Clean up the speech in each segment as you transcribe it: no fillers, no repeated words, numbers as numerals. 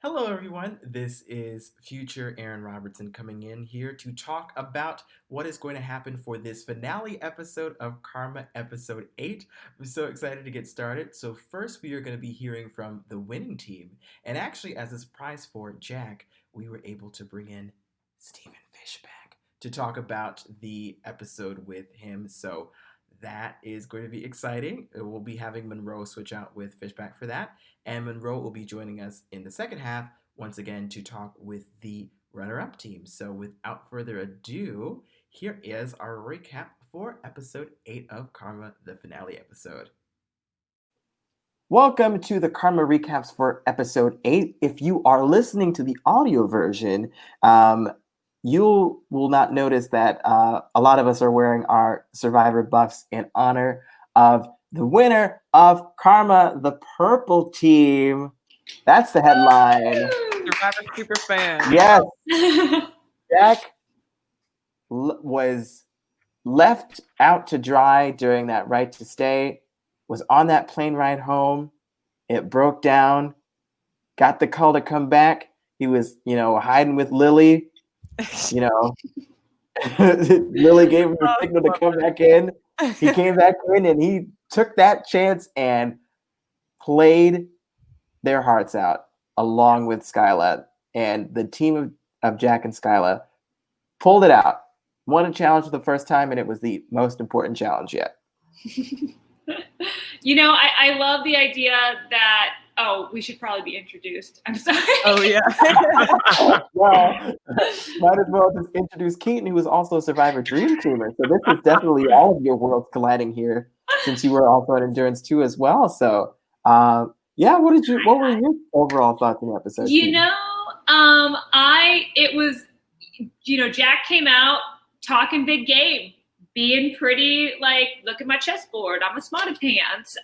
Hello, everyone. This is future Aaron Robertson coming in here to talk about what is going to happen for this finale episode of Karma Episode 8. I'm so excited to get started. So, first, we are going to be hearing from the winning team. And actually, as a surprise for Jack, we were able to bring in Stephen Fishback to talk about the episode with him. So, that is going to be exciting. We'll be having Monroe switch out with Fishback for that. And Monroe will be joining us in the second half once again to talk with the runner up team. So, without further ado, here is our recap for episode 8 of Karma, the finale episode. Welcome to the Karma recaps for episode 8. If you are listening to the audio version, you will not notice that a lot of us are wearing our Survivor buffs in honor of the winner of Karma, the purple team. That's the headline. Survivor super fan. Yes. Jack was left out to dry during that right to stay, was on that plane ride home. It broke down, got the call to come back. He was, hiding with Lily. Lily gave him the signal to come back in. He came back in and he took that chance and played their hearts out along with Skyla. And the team of Jack and Skyla pulled it out. Won a challenge for the first time, and it was the most important challenge yet. I love the idea that, we should probably be introduced. I'm sorry. Oh, yeah. Well, might as well just introduce Keaton, who was also a Survivor Dream Teamer. So this is definitely all of your worlds colliding here, since you were also an Endurance 2 as well. So, what were your overall thoughts on the episode? Jack came out talking big game, being pretty look at my chessboard, I'm a smarty pants.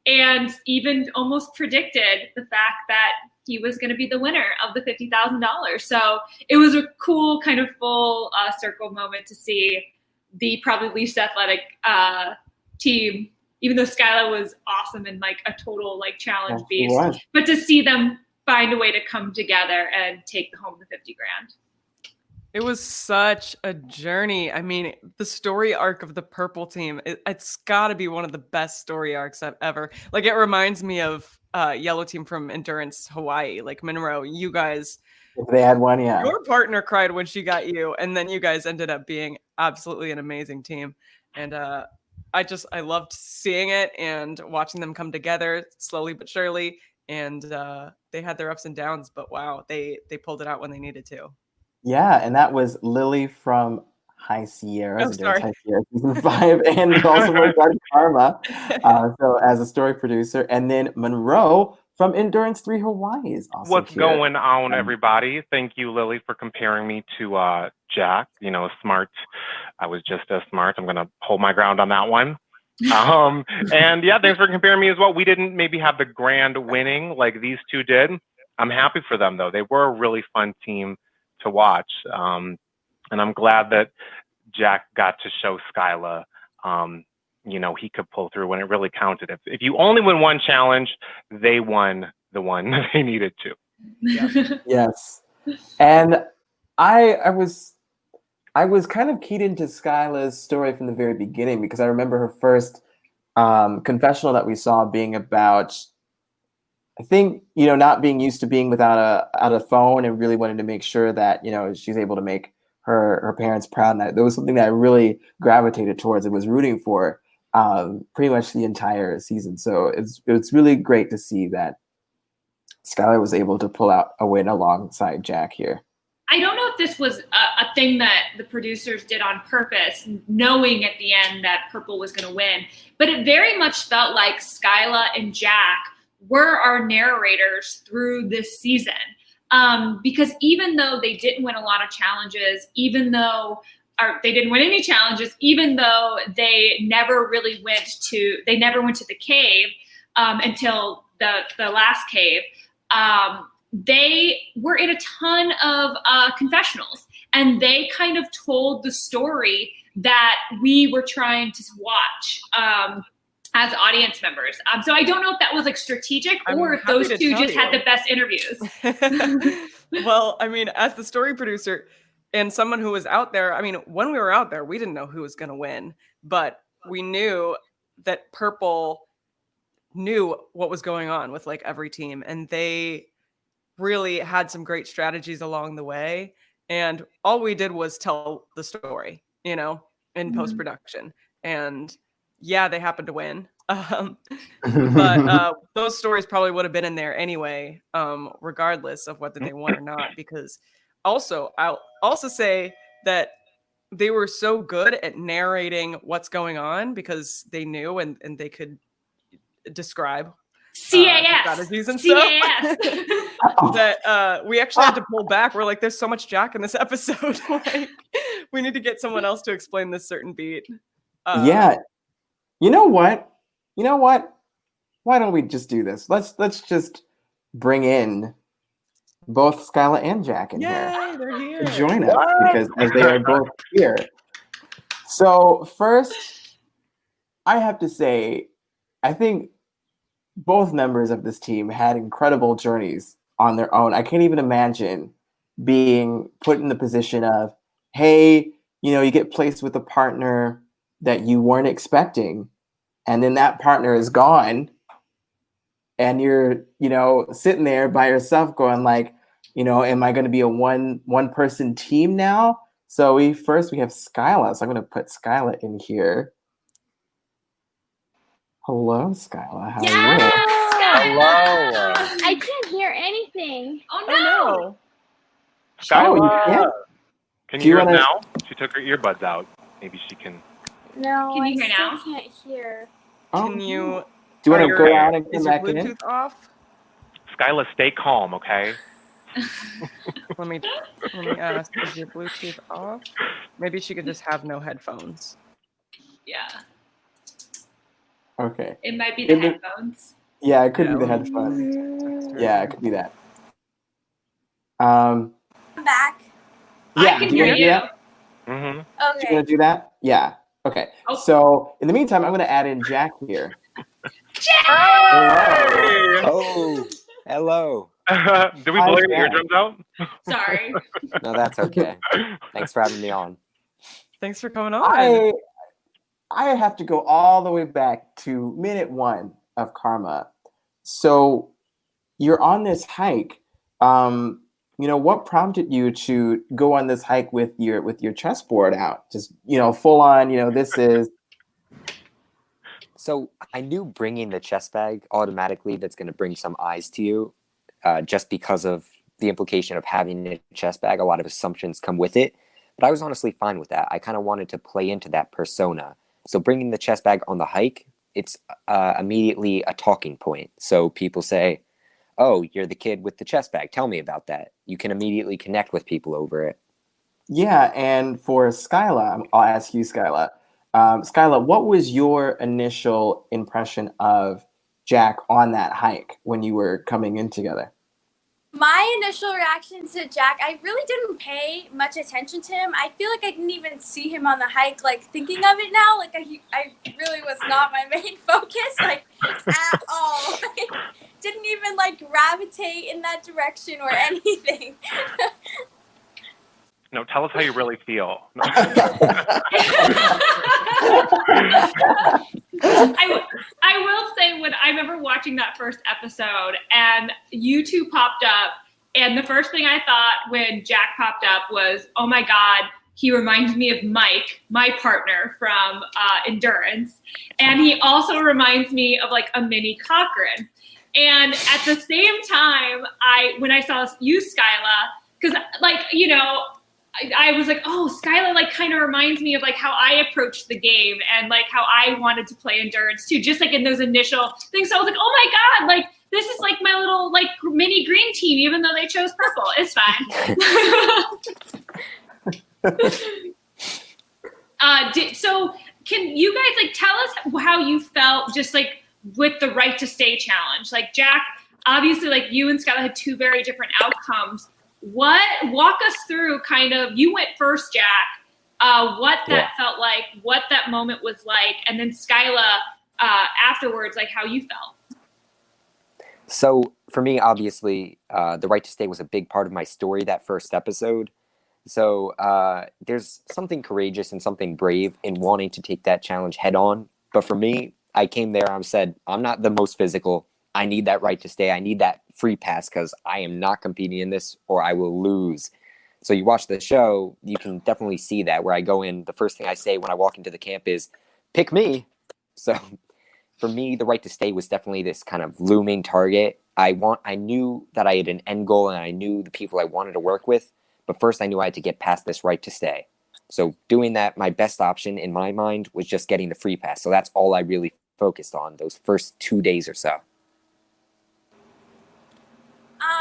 And even almost predicted the fact that he was going to be the winner of the $50,000. So it was a cool kind of full circle moment to see the probably least athletic team, even though Skyla was awesome and a total challenge beast, but to see them find a way to come together and take home the 50 grand. It was such a journey. I mean, the story arc of the purple team, it's got to be one of the best story arcs I've ever. It reminds me of yellow team from Endurance Hawaii. Monroe, you guys. If they had one, yeah. Your partner cried when she got you, and then you guys ended up being absolutely an amazing team. And I loved seeing it and watching them come together slowly but surely. And they had their ups and downs, but wow, they pulled it out when they needed to. Yeah, and that was Lily from High Sierra, High Sierra season 5, and also worked on Karma, so as a story producer. And then Monroe from Endurance 3 Hawaii is also What's here. going on, everybody? Thank you, Lily, for comparing me to Jack. Smart. I was just as smart. I'm going to hold my ground on that one. And yeah, thanks for comparing me as well. We didn't maybe have the grand winning like these two did. I'm happy for them, though. They were a really fun team to watch. And I'm glad that Jack got to show Skyla, he could pull through when it really counted. If you only win one challenge, they won the one they needed to. Yeah. Yes. And I was kind of keyed into Skyla's story from the very beginning, because I remember her first confessional that we saw being about, I think, not being used to being without a phone, and really wanted to make sure that, she's able to make her parents proud. And that was something that I really gravitated towards and was rooting for pretty much the entire season. So it's really great to see that Skyla was able to pull out a win alongside Jack here. I don't know if this was a thing that the producers did on purpose, knowing at the end that Purple was going to win, but it very much felt like Skyla and Jack were our narrators through this season. Because even though they didn't win a lot of challenges, they didn't win any challenges, even though they never went to the cave until the last cave, they were in a ton of confessionals, and they kind of told the story that we were trying to watch. as audience members. So I don't know if that was like strategic or if happy those to two tell just had you. the best interviews. Well, I mean, as the story producer and someone who was out there, I mean, when we were out there, we didn't know who was going to win, but we knew that Purple knew what was going on with like every team, and they really had some great strategies along the way. And all we did was tell the story, in post-production. And yeah, they happened to win. But those stories probably would have been in there anyway, regardless of whether they won or not. Because also, I'll also say that they were so good at narrating what's going on because they knew and they could describe CAS. strategies and CAS. stuff that we actually had to pull back. We're like, there's so much Jack in this episode. Like, we need to get someone else to explain this certain beat. Yeah. You know what? Why don't we just do this? Let's just bring in both Skyla and Jack in here They're here. to join us because as they are both here. So first, I have to say, I think both members of this team had incredible journeys on their own. I can't even imagine being put in the position of, hey, you get placed with a partner that you weren't expecting, and then that partner is gone, and you're, sitting there by yourself going like, am I going to be a one person team now? So we have Skyla. So I'm going to put Skyla in here. Hello, Skyla. How are you? Hello. I can't hear anything. Oh no. Skyla, can you hear us wanna... now? She took her earbuds out. Maybe she can. No, can you hear now? I can't hear. Can you? Do you want to go out and come back Bluetooth in? Off? Skyla, stay calm, okay? Let me ask. Is your Bluetooth off? Maybe she could just have no headphones. Yeah. Okay. It might be the headphones. Yeah, it could be the headphones. Yeah, it could be that. I'm back. Yeah, I can hear you. Mm-hmm. Okay. Do you want to do that? Yeah. Okay. Oh. So in the meantime, I'm going to add in Jack here. Jack! Oh, hello. Did we blow your eardrums out? Sorry. No, that's okay. Thanks for having me on. Thanks for coming on. I have to go all the way back to minute 1 of Karma. So you're on this hike. What prompted you to go on this hike with your chessboard out? Just, full on, this is. So I knew bringing the chess bag automatically that's going to bring some eyes to you, just because of the implication of having a chess bag. A lot of assumptions come with it, but I was honestly fine with that. I kind of wanted to play into that persona. So bringing the chess bag on the hike, it's immediately a talking point. So people say, oh, you're the kid with the chess bag. Tell me about that. You can immediately connect with people over it. Yeah, and for Skyla, I'll ask you, Skyla. Skyla, what was your initial impression of Jack on that hike when you were coming in together? My initial reaction to Jack, I really didn't pay much attention to him. I feel like I didn't even see him on the hike. Like, thinking of it now, like, I really was not my main focus, like, at all. Like, didn't even, like, gravitate in that direction or anything. No, tell us how you really feel. I will say, when I remember watching that first episode and you two popped up, and the first thing I thought when Jack popped up was, oh my God, he reminds me of Mike, my partner from Endurance. And he also reminds me of like a mini Cochrane. And at the same time, when I saw you, Skyla, because like, I was like, oh, Skyla like kind of reminds me of like how I approached the game and like how I wanted to play Endurance too, just like in those initial things. So I was like, oh my God, like this is like my little like mini green team, even though they chose purple. It's fine. So can you guys like tell us how you felt just like with the Right to Stay challenge? Like Jack, obviously like you and Skyla had two very different outcomes. Walk us through kind of, you went first, Jack, what that felt like, what that moment was like, and then Skyla, afterwards, like how you felt. So for me, obviously, the right to stay was a big part of my story that first episode. So there's something courageous and something brave in wanting to take that challenge head on. But for me, I came there and said, I'm not the most physical. I need that right to stay. I need that free pass because I am not competing in this or I will lose. So you watch the show, you can definitely see that where I go in, the first thing I say when I walk into the camp is, pick me. So for me, the right to stay was definitely this kind of looming target. I knew that I had an end goal and I knew the people I wanted to work with. But first I knew I had to get past this right to stay. So doing that, my best option in my mind was just getting the free pass. So that's all I really focused on those first 2 days or so.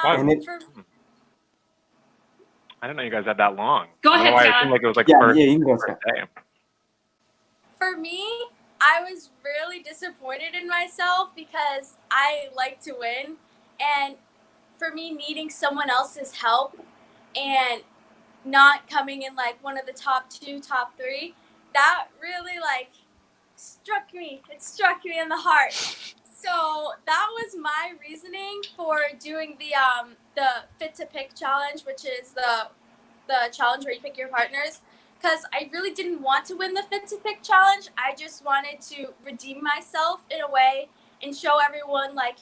And it- I didn't know you guys had that long. Go I don't ahead, know why it Scott. seemed like it was like Yeah, first, yeah, you can go, first Scott. day. For me, I was really disappointed in myself because I like to win. And for me, needing someone else's help and not coming in like one of the top 2, top 3, that really like struck me. It struck me in the heart. So that was my reasoning for doing the Fit to Pick challenge, which is the challenge where you pick your partners. Because I really didn't want to win the Fit to Pick challenge. I just wanted to redeem myself in a way and show everyone like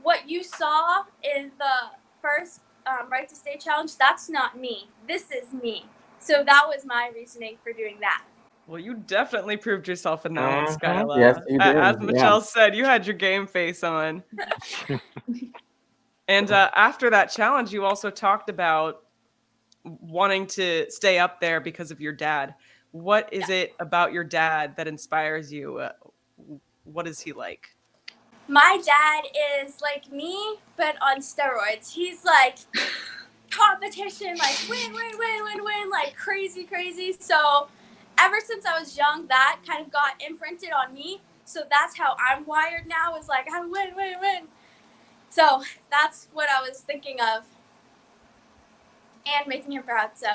what you saw in the first Right to Stay challenge. That's not me. This is me. So that was my reasoning for doing that. Well, you definitely proved yourself in that one, Mhm. Skyla. Yes, you did, As yeah. Michelle said, you had your game face on. And after that challenge, you also talked about wanting to stay up there because of your dad. What is it about your dad that inspires you? What is he like? My dad is like me, but on steroids. He's like competition, like win, like crazy. So ever since I was young, that kind of got imprinted on me. So that's how I'm wired now, is like I win. So that's what I was thinking of. And making him proud, so.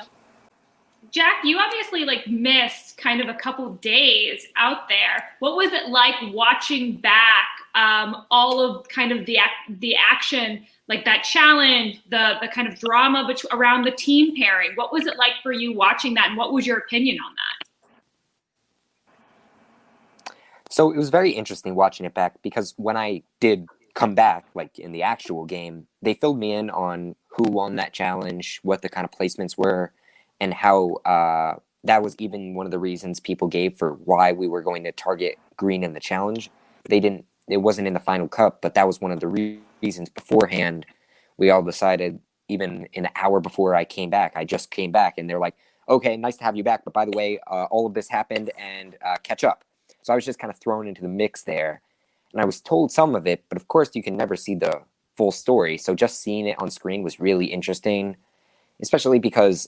Jack, you obviously like missed kind of a couple days out there. What was it like watching back all of kind of the action, like that challenge, the kind of drama around the team pairing? What was it like for you watching that, and what was your opinion on that? So it was very interesting watching it back because when I did come back, like in the actual game, they filled me in on who won that challenge, what the kind of placements were, and how that was even one of the reasons people gave for why we were going to target green in the challenge. It wasn't in the final cup, but that was one of the reasons beforehand. We all decided, even an hour before I came back, I just came back, and they're like, okay, nice to have you back, but by the way, all of this happened, and catch up. So I was just kind of thrown into the mix there. And I was told some of it, but of course you can never see the full story. So just seeing it on screen was really interesting, especially because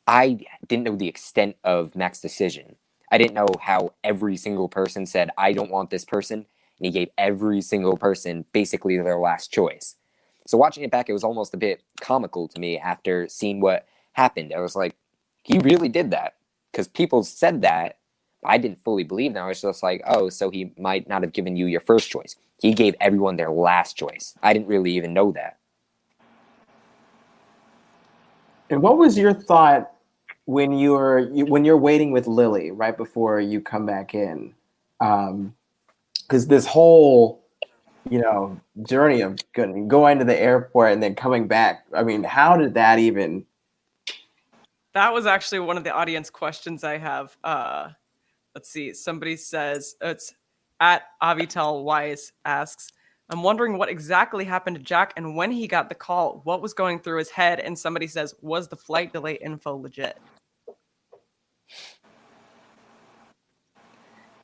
I didn't know the extent of Mac's decision. I didn't know how every single person said, I don't want this person. And he gave every single person basically their last choice. So watching it back, it was almost a bit comical to me after seeing what happened. I was like, he really did that. Because people said that. I didn't fully believe them. I was just like, oh, so he might not have given you your first choice. He gave everyone their last choice. I didn't really even know that. And what was your thought when you're waiting with Lily right before you come back in? Because this whole, journey of going to the airport and then coming back. I mean, how did that even? That was actually one of the audience questions I have. Let's see. Somebody says, it's at Avital Weiss asks, I'm wondering what exactly happened to Jack and when he got the call, what was going through his head? And somebody says, was the flight delay info legit?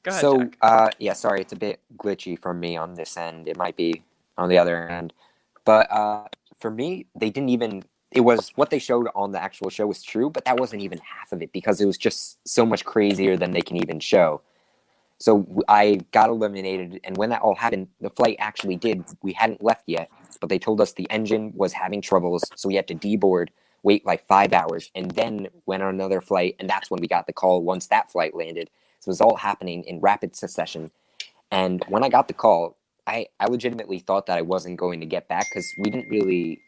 Go ahead, So, Jack. yeah, sorry, it's a bit glitchy from me on this end. It might be on the other end. But for me, they didn't even, it was what they showed on the actual show was true, but that wasn't even half of it because it was just so much crazier than they can even show. So I got eliminated, and when that all happened, the flight actually we hadn't left yet, but they told us the engine was having troubles, so we had to deboard, wait like 5 hours, and then went on another flight, and that's when we got the call once that flight landed. So it was all happening in rapid succession. And when I got the call, I legitimately thought that I wasn't going to get back because we didn't really,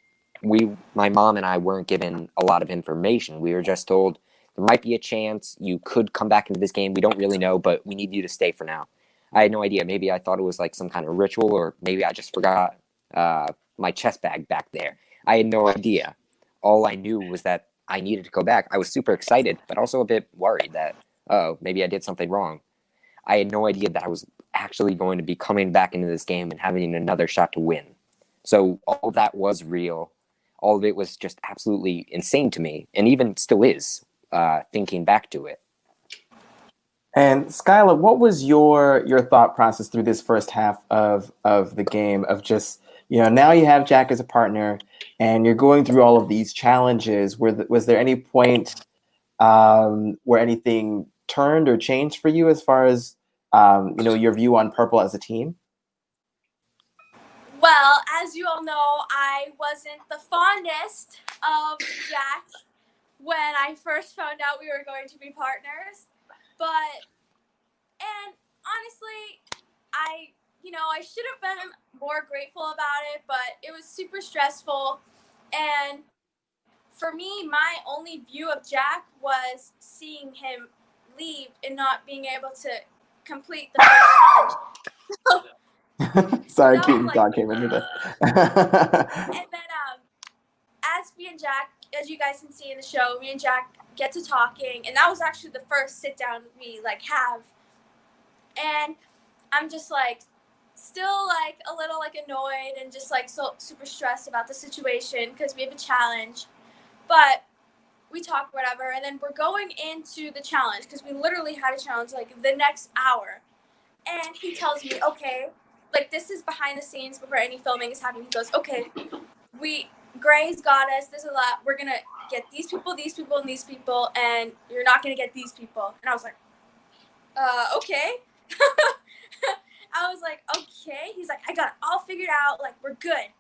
my mom and I weren't given a lot of information. We were just told there might be a chance you could come back into this game. We don't really know, but we need you to stay for now. I had no idea. Maybe I thought it was like some kind of ritual, or maybe I just forgot my chest bag back there. I had no idea. All I knew was that I needed to go back. I was super excited, but also a bit worried that, oh, maybe I did something wrong. I had no idea that I was actually going to be coming back into this game and having another shot to win. So all of that was real. All of it was just absolutely insane to me, and even still is, thinking back to it. And Skyla, what was your thought process through this first half of the game of just, now you have Jack as a partner and you're going through all of these challenges. Was there any point where anything turned or changed for you as far as, your view on Purple as a team? Well, as you all know, I wasn't the fondest of Jack when I first found out we were going to be partners. And honestly, I should have been more grateful about it, but it was super stressful. And for me, my only view of Jack was seeing him leave and not being able to complete the first challenge. Sorry, That Keaton's was dog came into this. And then as me and Jack, as you guys can see in the show, me and Jack get to talking, and that was actually the first sit down we have. And I'm just still a little annoyed and just so super stressed about the situation because we have a challenge. But we talk whatever, and then we're going into the challenge because we literally had a challenge the next hour. And he tells me, okay, this is behind the scenes before any filming is happening. He goes, okay, Gray's got us. There's a lot. We're gonna get these people, and these people, and you're not gonna get these people. And I was like, okay. I was like, okay. He's like, I got it all figured out. We're good.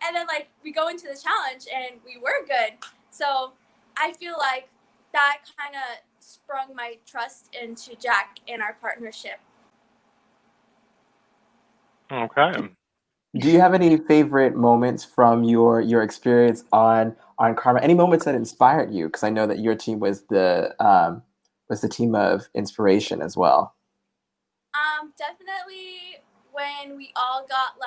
And then we go into the challenge, and we were good. So I feel like that kind of sprung my trust into Jack and our partnership. Okay. Do you have any favorite moments from your experience on Karma? Any moments that inspired you? Because I know that your team was the team of inspiration as well. Definitely when we all got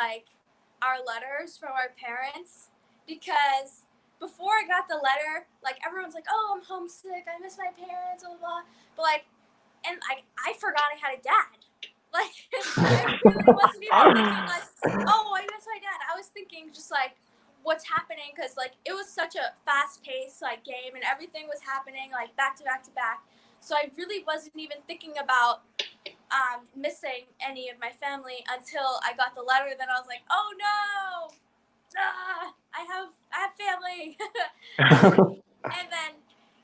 our letters from our parents, because before I got the letter, everyone's like, oh, I'm homesick, I miss my parents, blah blah blah. But I forgot I had a dad. I really wasn't even thinking oh, I miss my dad. I was thinking just what's happening, because it was such a fast-paced game, and everything was happening back to back to back. So I really wasn't even thinking about missing any of my family until I got the letter. Then I was like, oh no, I have family. And then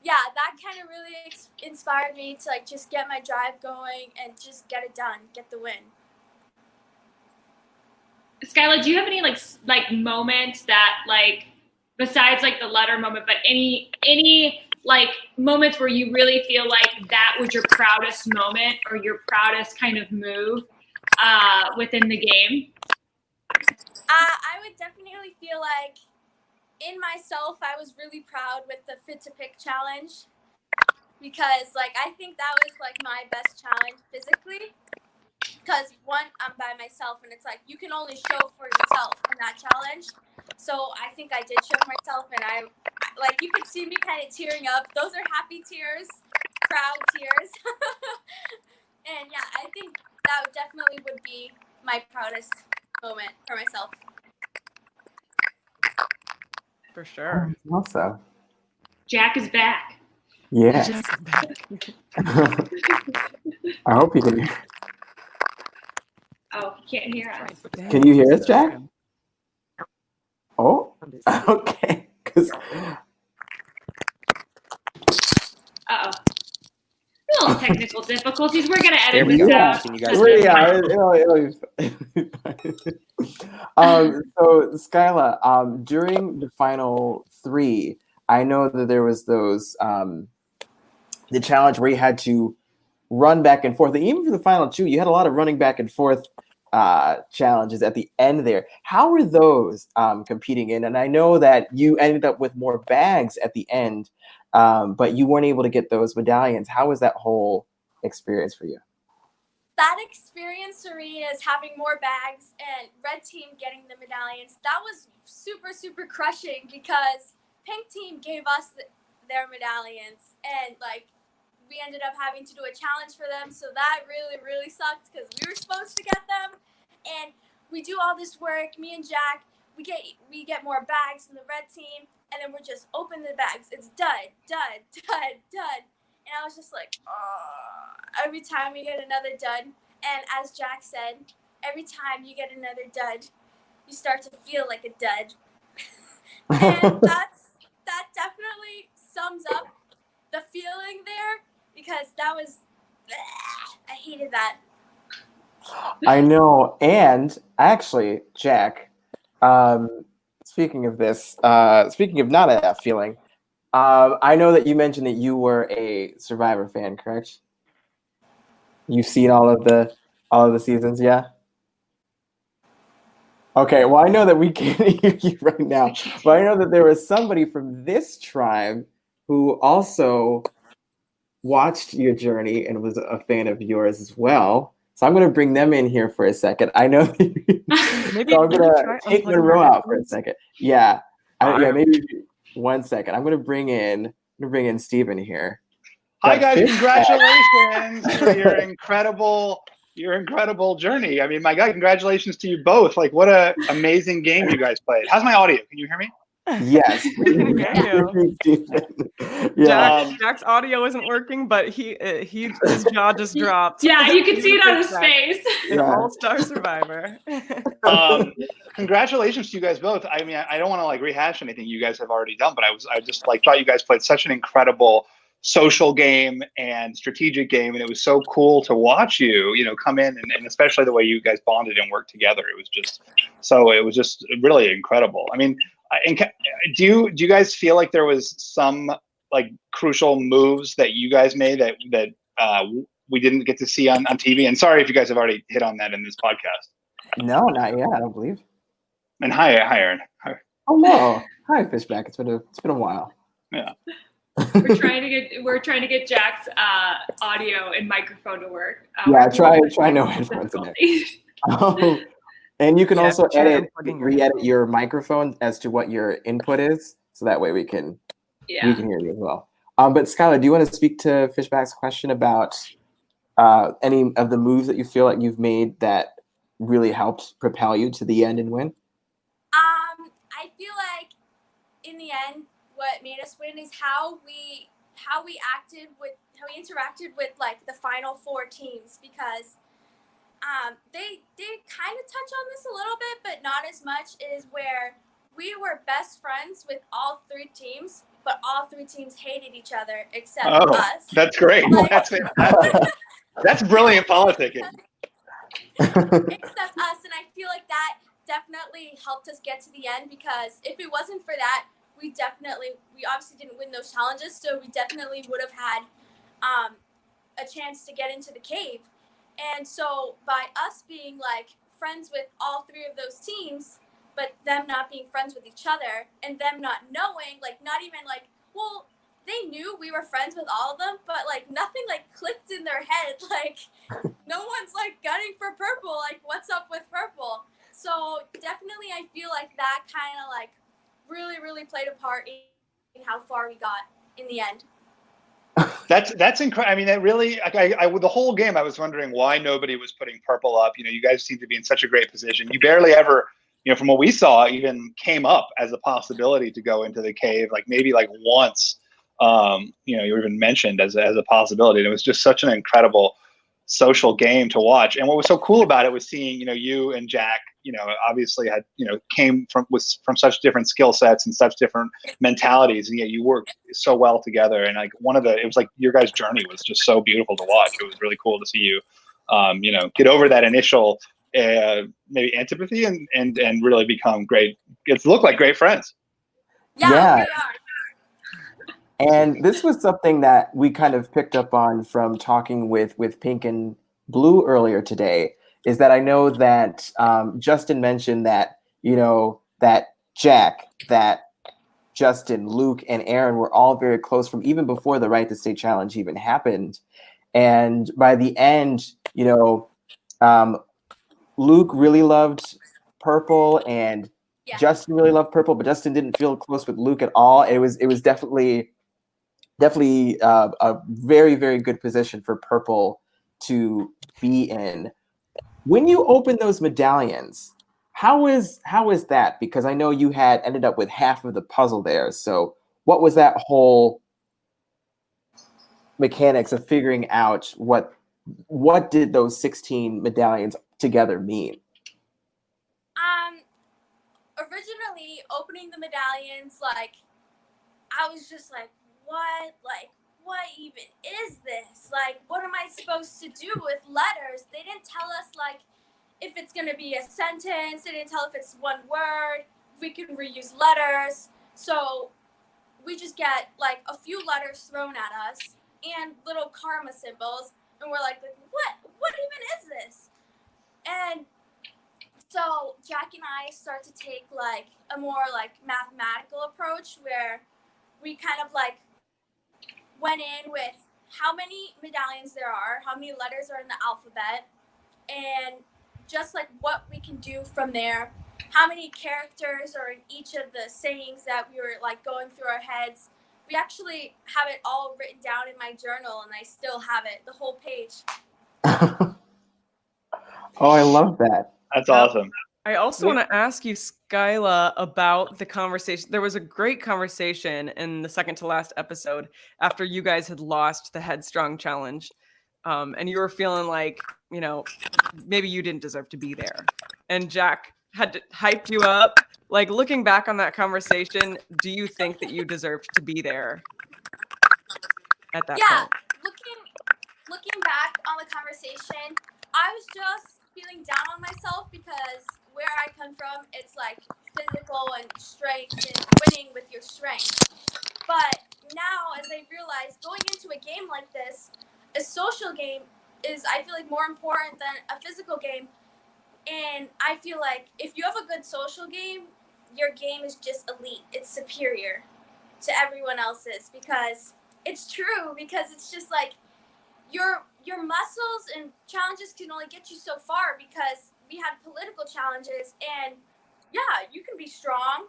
that kind of really inspired me to just get my drive going and just get it done, get the win. Skyla, do you have any moments that besides the letter moment, but any moments where you really feel that was your proudest moment or your proudest kind of move within the game? I would definitely feel in myself, I was really proud with the Fit to Pick challenge, because I think that was my best challenge physically, because one, I'm by myself, and it's you can only show for yourself in that challenge. So I think I did show myself, and I you could see me kind of tearing up. Those are happy tears, proud tears. And I think that definitely would be my proudest moment for myself. For sure. Awesome. Jack is back. Yeah. I hope you can hear. Oh, he can't hear us. Can you hear us, Jack? Oh, okay. Uh-oh. A little technical difficulties. We're going to edit There we this go. out. Can you guys So Skyla, during the final 3, I know that there was those the challenge where you had to run back and forth. And even for the final two, you had a lot of running back and forth challenges at the end there. How were those competing in? And I know that you ended up with more bags at the end, but you weren't able to get those medallions. How was that whole experience for you? That experience for me is having more bags and red team getting the medallions. That was super, super crushing because pink team gave us their medallions, and like we ended up having to do a challenge for them. So that really, really sucked because we were supposed to get them, and we do all this work. Me and Jack, we get more bags than the red team, and then we're just open the bags. It's dud, dud, dud, dud. And I was just like, oh, every time we get another dud. And as Jack said, every time you get another dud, you start to feel like a dud. And that definitely sums up the feeling there, because that was, I hated that. I know. And actually, Jack, speaking of this, speaking of not that feeling, I know that you mentioned that you were a Survivor fan, correct? You've seen all of the seasons, yeah? Okay, well, I know that we can't hear you right now, but I know that there was somebody from this tribe who also watched your journey and was a fan of yours as well. So I'm going to bring them in here for a second. I know. Maybe So I'm going to take unplugging Monroe our out for a headphones. second. Yeah, maybe 1 second. I'm going to bring in Steven here. Hi That guys, fish congratulations for your incredible journey. I mean, my God, congratulations to you both. Like, what a amazing game you guys played. How's my audio? Can you hear me? Yes. We can hear you. Yeah. Jack's audio isn't working, but his jaw just dropped. Yeah, you can He's see it a on his Jack, face. an Yeah. all-star survivor. Congratulations to you guys both. I mean, I don't want to like rehash anything you guys have already done, but I just like thought you guys played such an incredible social game and strategic game, and it was so cool to watch you come in and especially the way you guys bonded and worked together. It was just really incredible. I mean, do you guys feel like there was some like crucial moves that you guys made that we didn't get to see on TV? And sorry if you guys have already hit on that in this podcast. No, not yet. I don't believe. And hi Aaron. Hi. Oh no! Hi, Fishback. It's been a while. Yeah. We're trying to get Jack's audio and microphone to work. Yeah, try no headphones in there. And you can also re-edit your microphone as to what your input is, so that way we can hear you as well. But Skylar, do you want to speak to Fishback's question about any of the moves that you feel like you've made that really helped propel you to the end and win? I feel like in the end, what made us win is how we interacted with like the final four teams, because they kind of touch on this a little bit, but not as much, is where we were best friends with all three teams, but all three teams hated each other except us. That's great. Like, That's fantastic. That's brilliant politicking. Except us, and I feel like that definitely helped us get to the end, because if it wasn't for that, we obviously didn't win those challenges, so we definitely would have had a chance to get into the cave. And so by us being like friends with all three of those teams, but them not being friends with each other, and them not knowing, like not even like, well, they knew we were friends with all of them, but like nothing like clicked in their head. Like no one's like gunning for purple. Like what's up with purple? So definitely I feel like that kind of like really, really played a part in how far we got in the end. That's incredible. I mean, that really, I with the whole game, I was wondering why nobody was putting purple up. You guys seem to be in such a great position. You barely ever, from what we saw, even came up as a possibility to go into the cave, like maybe like once. You were even mentioned as a possibility. And it was just such an incredible social game to watch. And what was so cool about it was seeing, you and Jack, obviously had, came from such different skill sets and such different mentalities, and yet you worked so well together. And like it was like your guys' journey was just so beautiful to watch. It was really cool to see you, get over that initial maybe antipathy and really become great. It's looked like great friends. Yeah. We are. And this was something that we kind of picked up on from talking with Pink and Blue earlier today, is that I know that Justin mentioned that, that Jack, that Justin, Luke, and Aaron were all very close from even before the Right to Stay Challenge even happened. And by the end, Luke really loved purple, and Justin really loved purple, but Justin didn't feel close with Luke at all. It was definitely a very, very good position for purple to be in. When you open those medallions, how is that? Because I know you had ended up with half of the puzzle there. So what was that whole mechanics of figuring out what did those 16 medallions together mean? Originally opening the medallions, like, I was just like, what even is this? Like, what am I supposed to do with letters? They didn't tell us, like, if it's going to be a sentence. They didn't tell if it's one word, if we can reuse letters. So we just get, like, a few letters thrown at us and little karma symbols. And we're like what even is this? And so Jack and I start to take, like, a more, like, mathematical approach where we kind of, like, went in with how many medallions there are, how many letters are in the alphabet, and just, like, what we can do from there, how many characters are in each of the sayings that we were, like, going through our heads. We actually have it all written down in my journal, and I still have it, the whole page. Oh, I love that. That's awesome. I also want to ask you, Skyla, about the conversation. There was a great conversation in the second to last episode after you guys had lost the Headstrong Challenge. And you were feeling like, maybe you didn't deserve to be there. And Jack had to hype you up. Like, looking back on that conversation, do you think that you deserved to be there at that point? Looking back on the conversation, I was just feeling down on myself because where I come from, it's like physical and strength and winning with your strength. But now, as I realize, going into a game like this, a social game is, I feel like, more important than a physical game. And I feel like if you have a good social game, your game is just elite. It's superior to everyone else's, because it's true, because it's just like your muscles and challenges can only get you so far, because we had political challenges, and yeah, you can be strong.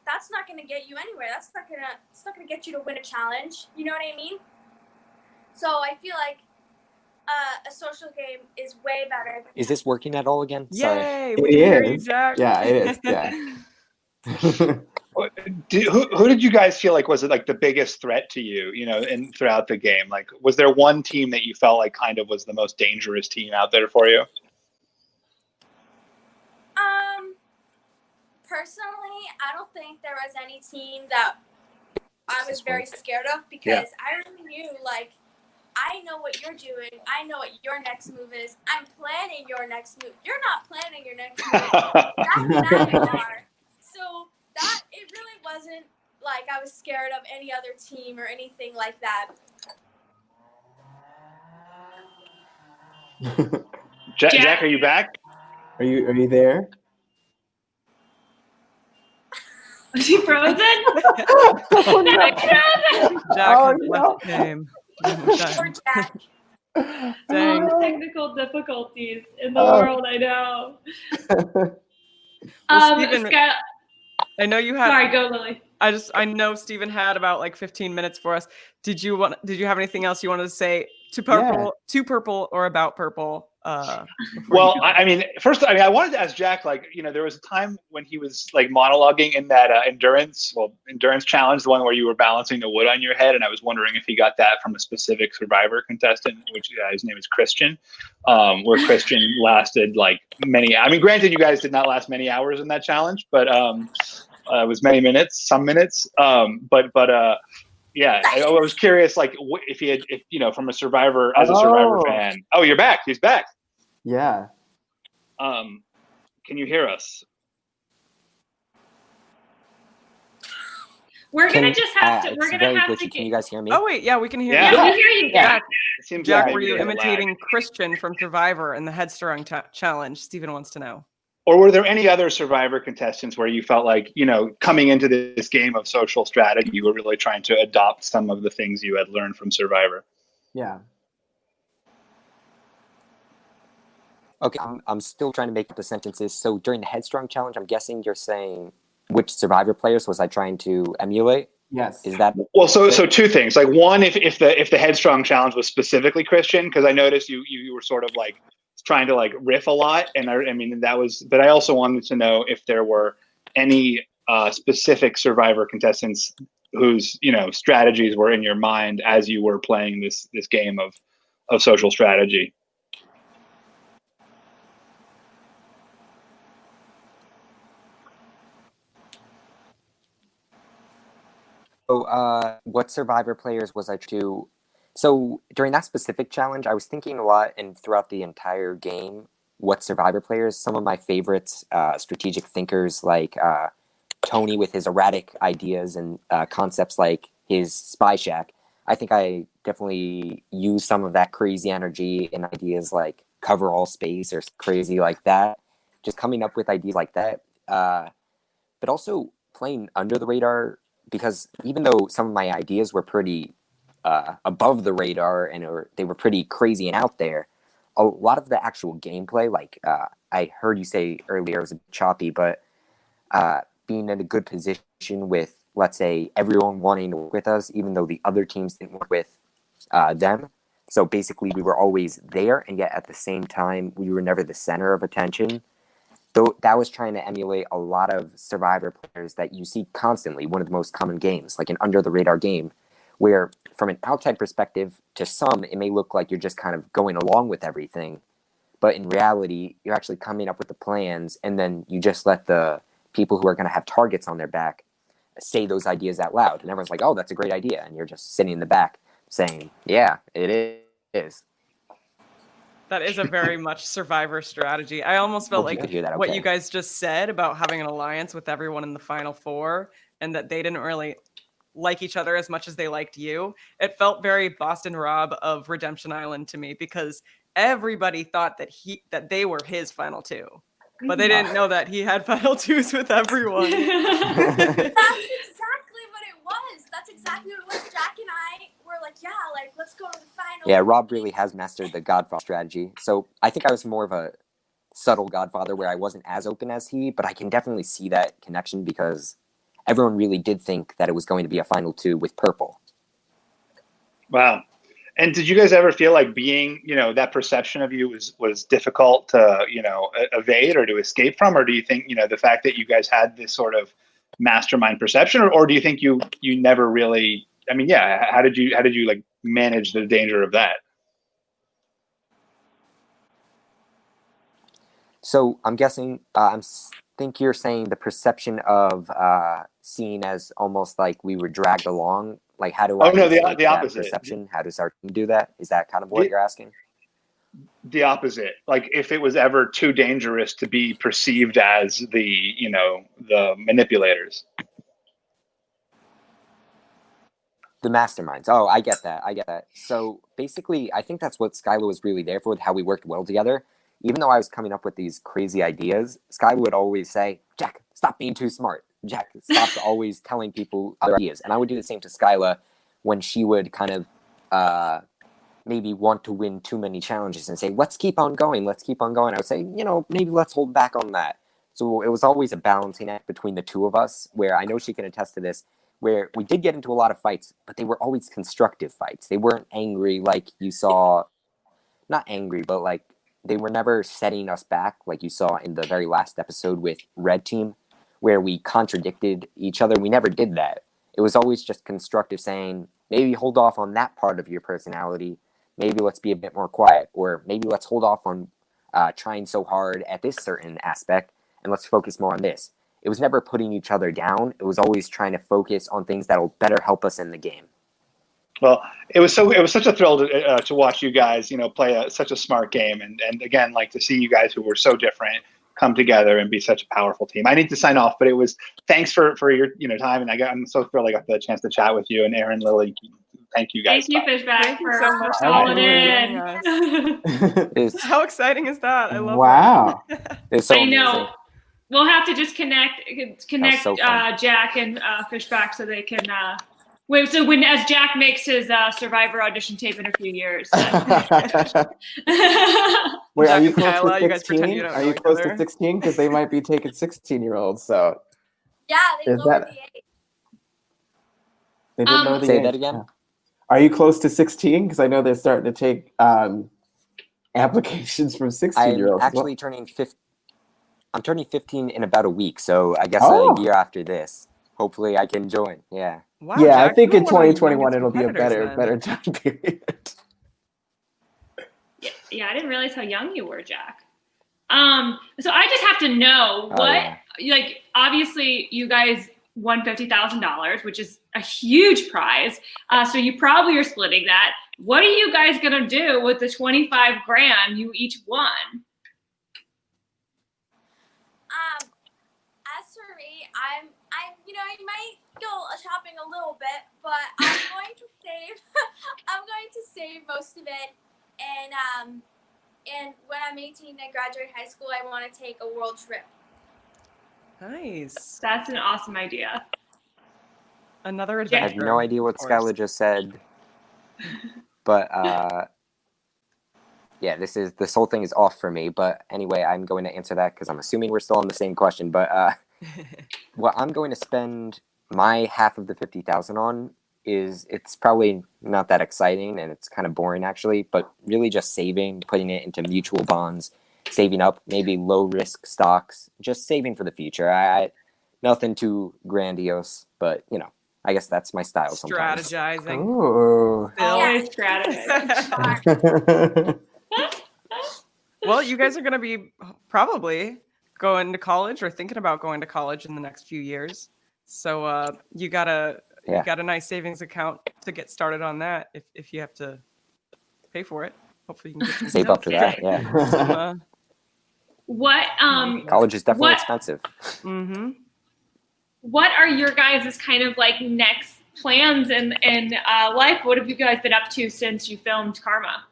That's not going to get you anywhere. It's not going to get you to win a challenge. You know what I mean? So I feel like a social game is way better. Is this working at all again? Sorry. Yay! We can hear you, Jack. Yeah, it is. Yeah. Who did you guys feel like was it, like, the biggest threat to you, and throughout the game? Like, was there one team that you felt like kind of was the most dangerous team out there for you? Personally, I don't think there was any team that I was very scared of, because I already knew, like, I know what you're doing. I know what your next move is. I'm planning your next move. You're not planning your next move. That's not are. So that, it really wasn't like I was scared of any other team or anything like that. Jack, are you back? Are you there? Was he frozen? Oh, no. Jack Oh, has no. left the game. Poor Jack. Dang. Technical difficulties in the world, I know. Well, Steven, Scott, I know you had. sorry, go Lily. I know Steven had about like 15 minutes for us. Did you have anything else you wanted to say to purple or about purple? Well, I mean, first, I wanted to ask Jack, like, there was a time when he was, like, monologuing in that endurance challenge, the one where you were balancing the wood on your head, and I was wondering if he got that from a specific Survivor contestant, which his name is Christian, where Christian lasted like many. I mean, granted, you guys did not last many hours in that challenge, but it was many minutes, some minutes. Yeah, I was curious, like, if from a Survivor, as a Survivor fan. Oh, you're back. He's back. Yeah. Can you hear us? We're gonna just have to. It's We're gonna very have to. glitchy. Can you guys hear me? Oh wait, yeah, we can hear Yeah. you. Yeah, we hear you. Yeah. Jack, It seems Jack, like were maybe you there's a lag. imitating Christian from Survivor in the Headstrong Challenge? Steven wants to know. Or were there any other Survivor contestants where you felt like, coming into this game of social strategy, you were really trying to adopt some of the things you had learned from Survivor? Yeah. Okay, I'm still trying to make up the sentences. So during the Headstrong Challenge, I'm guessing you're saying which Survivor players was I trying to emulate? Yes. Is that Well, so two things. Like one, if the Headstrong Challenge was specifically Christian, because I noticed you were sort of like trying to like riff a lot, and I mean that was. But I also wanted to know if there were any specific Survivor contestants whose strategies were in your mind as you were playing this game of social strategy. what Survivor players was I to? So during that specific challenge, I was thinking a lot, and throughout the entire game, what Survivor players, some of my favorites, strategic thinkers like Tony with his erratic ideas and concepts like his Spy Shack. I think I definitely use some of that crazy energy and ideas like cover all space or crazy like that. Just coming up with ideas like that. But also playing under the radar, because even though some of my ideas were pretty above the radar and they were pretty crazy and out there, a lot of the actual gameplay, like I heard you say earlier, it was a bit choppy, but being in a good position with, let's say, everyone wanting to work with us, even though the other teams didn't work with them. So basically, we were always there, and yet at the same time, we were never the center of attention. Though that was trying to emulate a lot of Survivor players that you see constantly, one of the most common games, like an under-the-radar game, where from an outside perspective, to some, it may look like you're just kind of going along with everything. But in reality, you're actually coming up with the plans, and then you just let the people who are going to have targets on their back say those ideas out loud. And everyone's like, oh, that's a great idea. And you're just sitting in the back saying, yeah, it is. That is a very much Survivor strategy. I almost felt like what you guys just said about having an alliance with everyone in the Final Four and that they didn't really like each other as much as they liked you. It felt very Boston Rob of Redemption Island to me, because everybody thought that they were his final two, but they didn't know that he had final twos with everyone. That's exactly what it was. That's exactly what it was. Jack and I were like, yeah, like, let's go to the final. Yeah, Rob really has mastered the Godfather strategy. So I think I was more of a subtle Godfather where I wasn't as open as he, but I can definitely see that connection because everyone really did think that it was going to be a final two with purple. Wow. And did you guys ever feel like being, that perception of you was difficult to, evade or to escape from? Or do you think, the fact that you guys had this sort of mastermind perception, or do you think you never really, how did you like manage the danger of that? So I'm guessing, think you're saying the perception of seen as almost like we were dragged along. Like, how do I? Oh no, the opposite. Perception. How does our team do that? Is that kind of what you're asking? The opposite. Like, if it was ever too dangerous to be perceived as the manipulators. The masterminds. Oh, I get that. So basically, I think that's what Skylar was really there for, how we worked well together. Even though I was coming up with these crazy ideas, Skylar would always say, Jack, stop being too smart. Jack, stop always telling people other ideas. And I would do the same to Skyla when she would kind of maybe want to win too many challenges and say, let's keep on going. I would say, maybe let's hold back on that. So it was always a balancing act between the two of us, where I know she can attest to this, where we did get into a lot of fights, but they were always constructive fights. They weren't angry like you saw, not angry, but like they were never setting us back like you saw in the very last episode with Red Team, where we contradicted each other. We never did that. It was always just constructive, saying, maybe hold off on that part of your personality. Maybe let's be a bit more quiet. Or maybe let's hold off on trying so hard at this certain aspect, and let's focus more on this. It was never putting each other down. It was always trying to focus on things that will better help us in the game. Well, it was such a thrill to watch you guys, play such a smart game. And again, like to see you guys who were so different come together and be such a powerful team. I need to sign off, but it was thanks for your time, and I'm so thrilled I got the chance to chat with you, and Aaron, Lily. Thank you guys. Thank you, Fishback, Thank you for so much calling for joining in. us. It's, How exciting is that? I love Wow. that. it's so I know. amazing. We'll have to just connect so fun. Jack and Fishback so they can. Wait, so as Jack makes his Survivor audition tape in a few years. Wait, are Jack you and close Kyla, to you guys pretend 16? you don't Are know you each close other. to 16? Because they might be taking 16-year-olds. So Yeah, they Is lowered that- the age. they did lower the Say age. that again? Yeah. Are you close to 16? Because I know they're starting to take applications from I'm 16-year-olds. actually turning 15. I'm turning 15 in about a week, so I guess Oh. a year after this. Hopefully, I can join. Yeah. Wow, Yeah, I Jack, think you in were one of the 2021 youngest it'll be a competitors better then. time period. Yeah, I didn't realize how young you were, Jack. So I just have to know what, like, obviously you guys won $50,000, which is a huge prize. So you probably are splitting that. What are you guys gonna do with the 25 grand you each won? As for me, I might go shopping a little bit, but I'm going to save. I'm going to save most of it, and when I'm 18 and graduate high school, I want to take a world trip. Nice. That's an awesome idea. Another I adventure. have no idea what of course. Skylar just said, but yeah, this whole thing is off for me. But anyway, I'm going to answer that because I'm assuming we're still on the same question. But what I'm going to spend my half of the 50,000 on it's probably not that exciting and it's kind of boring actually, but really just saving, putting it into mutual bonds, saving up, maybe low risk stocks, just saving for the future. I nothing too grandiose, but I guess that's my style sometimes. Strategizing. Ooh. Always strategy. Well, you guys are going to be probably going to college or thinking about going to college in the next few years. So you got a nice savings account to get started on that if you have to pay for it. Hopefully you can get some Save up for that, yeah. Some, What College is definitely What- expensive. mm-hmm. what are your guys' kind of like next plans in life? What have you guys been up to since you filmed Karma?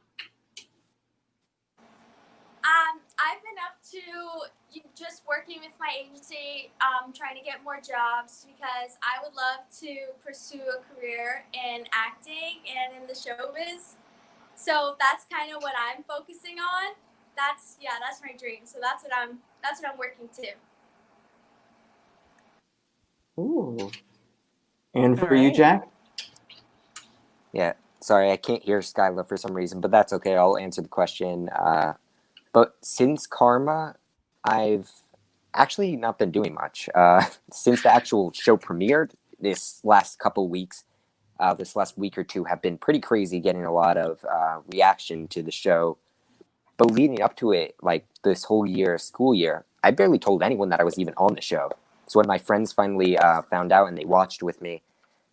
I've been up to just working with my agency, trying to get more jobs because I would love to pursue a career in acting and in the showbiz. So that's kind of what I'm focusing on. That's my dream. So that's what I'm working to. Ooh. And for All you, right. Jack? Yeah, sorry, I can't hear Skylar for some reason, but that's okay. I'll answer the question. But since Karma, I've actually not been doing much. Since the actual show premiered, this last couple weeks, this last week or two have been pretty crazy, getting a lot of reaction to the show. But leading up to it, like this whole school year, I barely told anyone that I was even on the show. So when my friends finally found out and they watched with me,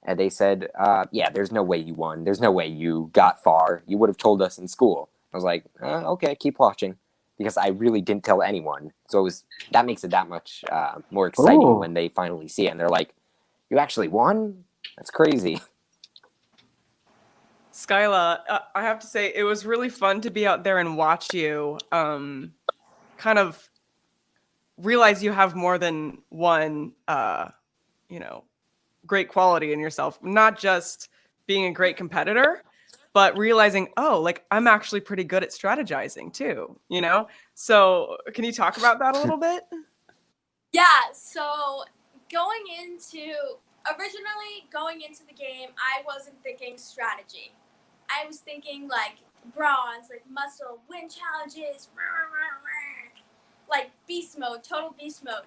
and they said, yeah, there's no way you won. There's no way you got far. You would have told us in school. I was like, okay, keep watching. Because I really didn't tell anyone. So that makes it that much more exciting when they finally see it. And they're like, you actually won? That's crazy. Skyla, I have to say, it was really fun to be out there and watch you kind of realize you have more than one, great quality in yourself. Not just being a great competitor, but realizing, I'm actually pretty good at strategizing too, So can you talk about that a little bit? Yeah, so originally going into the game, I wasn't thinking strategy. I was thinking like bronze, like muscle, win challenges, like beast mode, total beast mode.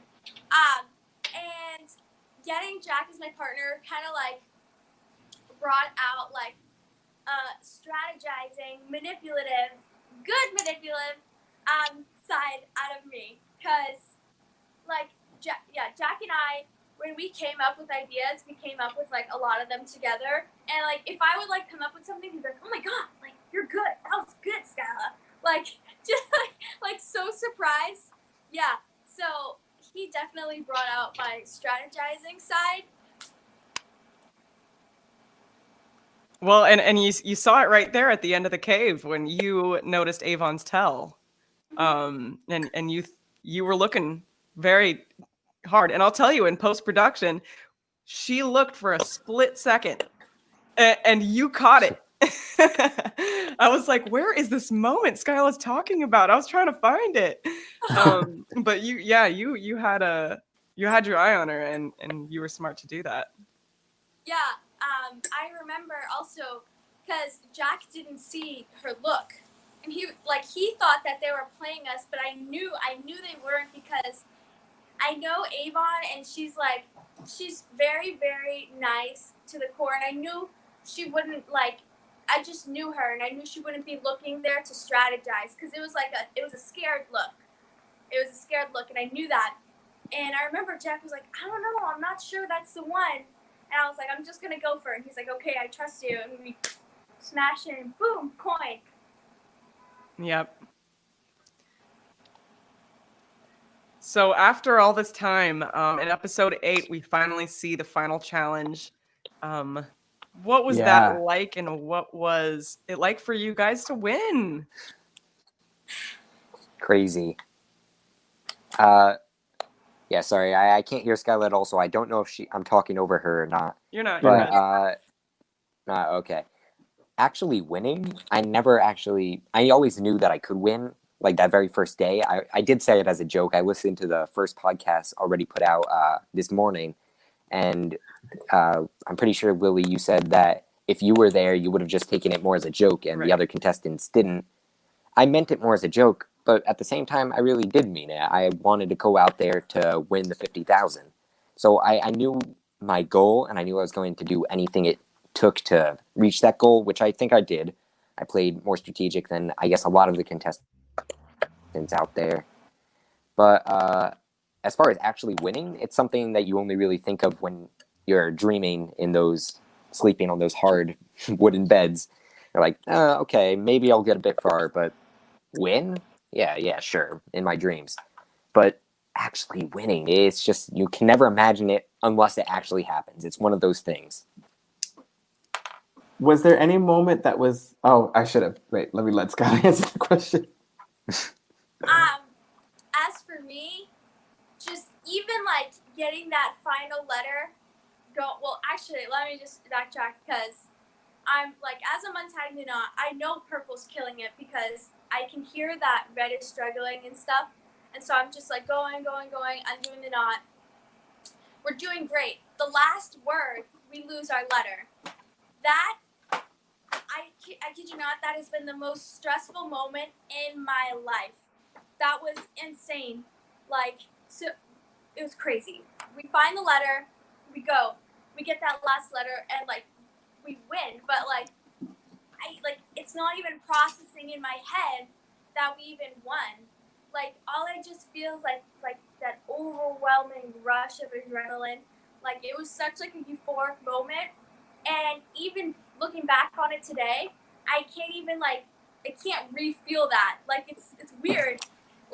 And getting Jack as my partner kind of like brought out like strategizing, good manipulative side out of me. Because like Jack and I, when we came up with ideas, we came up with like a lot of them together. And like if I would like come up with something, he'd be like, "Oh my god, like you're good. That was good, Skyla." Like just like so surprised. Yeah. So he definitely brought out my strategizing side. Well, and you saw it right there at the end of the cave when you noticed Avon's tell. And you were looking very hard. And I'll tell you, in post-production, she looked for a split second and you caught it. I was like, where is this moment Skyla's talking about? I was trying to find it. But you had your eye on her and you were smart to do that. Yeah, I remember also because Jack didn't see her look, and he thought that they were playing us, but I knew they weren't because I know Avon, and she's very, very nice to the core, and I knew she wouldn't I just knew her, and I knew she wouldn't be looking there to strategize because it was a scared look. It was a scared look, and I knew that. And I remember Jack was like, I don't know, I'm not sure that's the one. And I was like, I'm just going to go for it. And he's like, okay, I trust you. And we smash it and boom, coin. Yep. So after all this time, in episode 8, we finally see the final challenge. What was that like, and what was it like for you guys to win? Crazy. Yeah, sorry, I can't hear Skyla at all, so I don't know if I'm talking over her or not. You're not. But, okay. Actually winning, I always knew that I could win, like that very first day. I did say it as a joke. I listened to the first podcast already put out this morning, and I'm pretty sure, Lily, you said that if you were there, you would have just taken it more as a joke, and the other contestants didn't. I meant it more as a joke, but at the same time, I really did mean it. I wanted to go out there to win the 50,000. So I knew my goal, and I knew I was going to do anything it took to reach that goal, which I think I did. I played more strategic than, I guess, a lot of the contestants out there. But as far as actually winning, it's something that you only really think of when you're dreaming sleeping on those hard wooden beds. You're like, okay, maybe I'll get a bit far, but win? Yeah, sure, in my dreams. But actually winning, it's just, you can never imagine it unless it actually happens. It's one of those things. Was there any moment that was... Oh, I should have... Wait, let me let Scott answer the question. As for me, just even getting that final letter well, actually, let me just backtrack because I'm as I'm untying the knot, I know purple's killing it because I can hear that red is struggling and stuff. And so I'm just going, undoing the knot. We're doing great. The last word, we lose our letter. That, I kid you not, that has been the most stressful moment in my life. That was insane. So it was crazy. We find the letter, we go. We get that last letter, and we win. But it's not even processing in my head that we even won. All I just feel is like that overwhelming rush of adrenaline. It was such a euphoric moment. And even looking back on it today, I can't even I can't re-feel that. It's weird.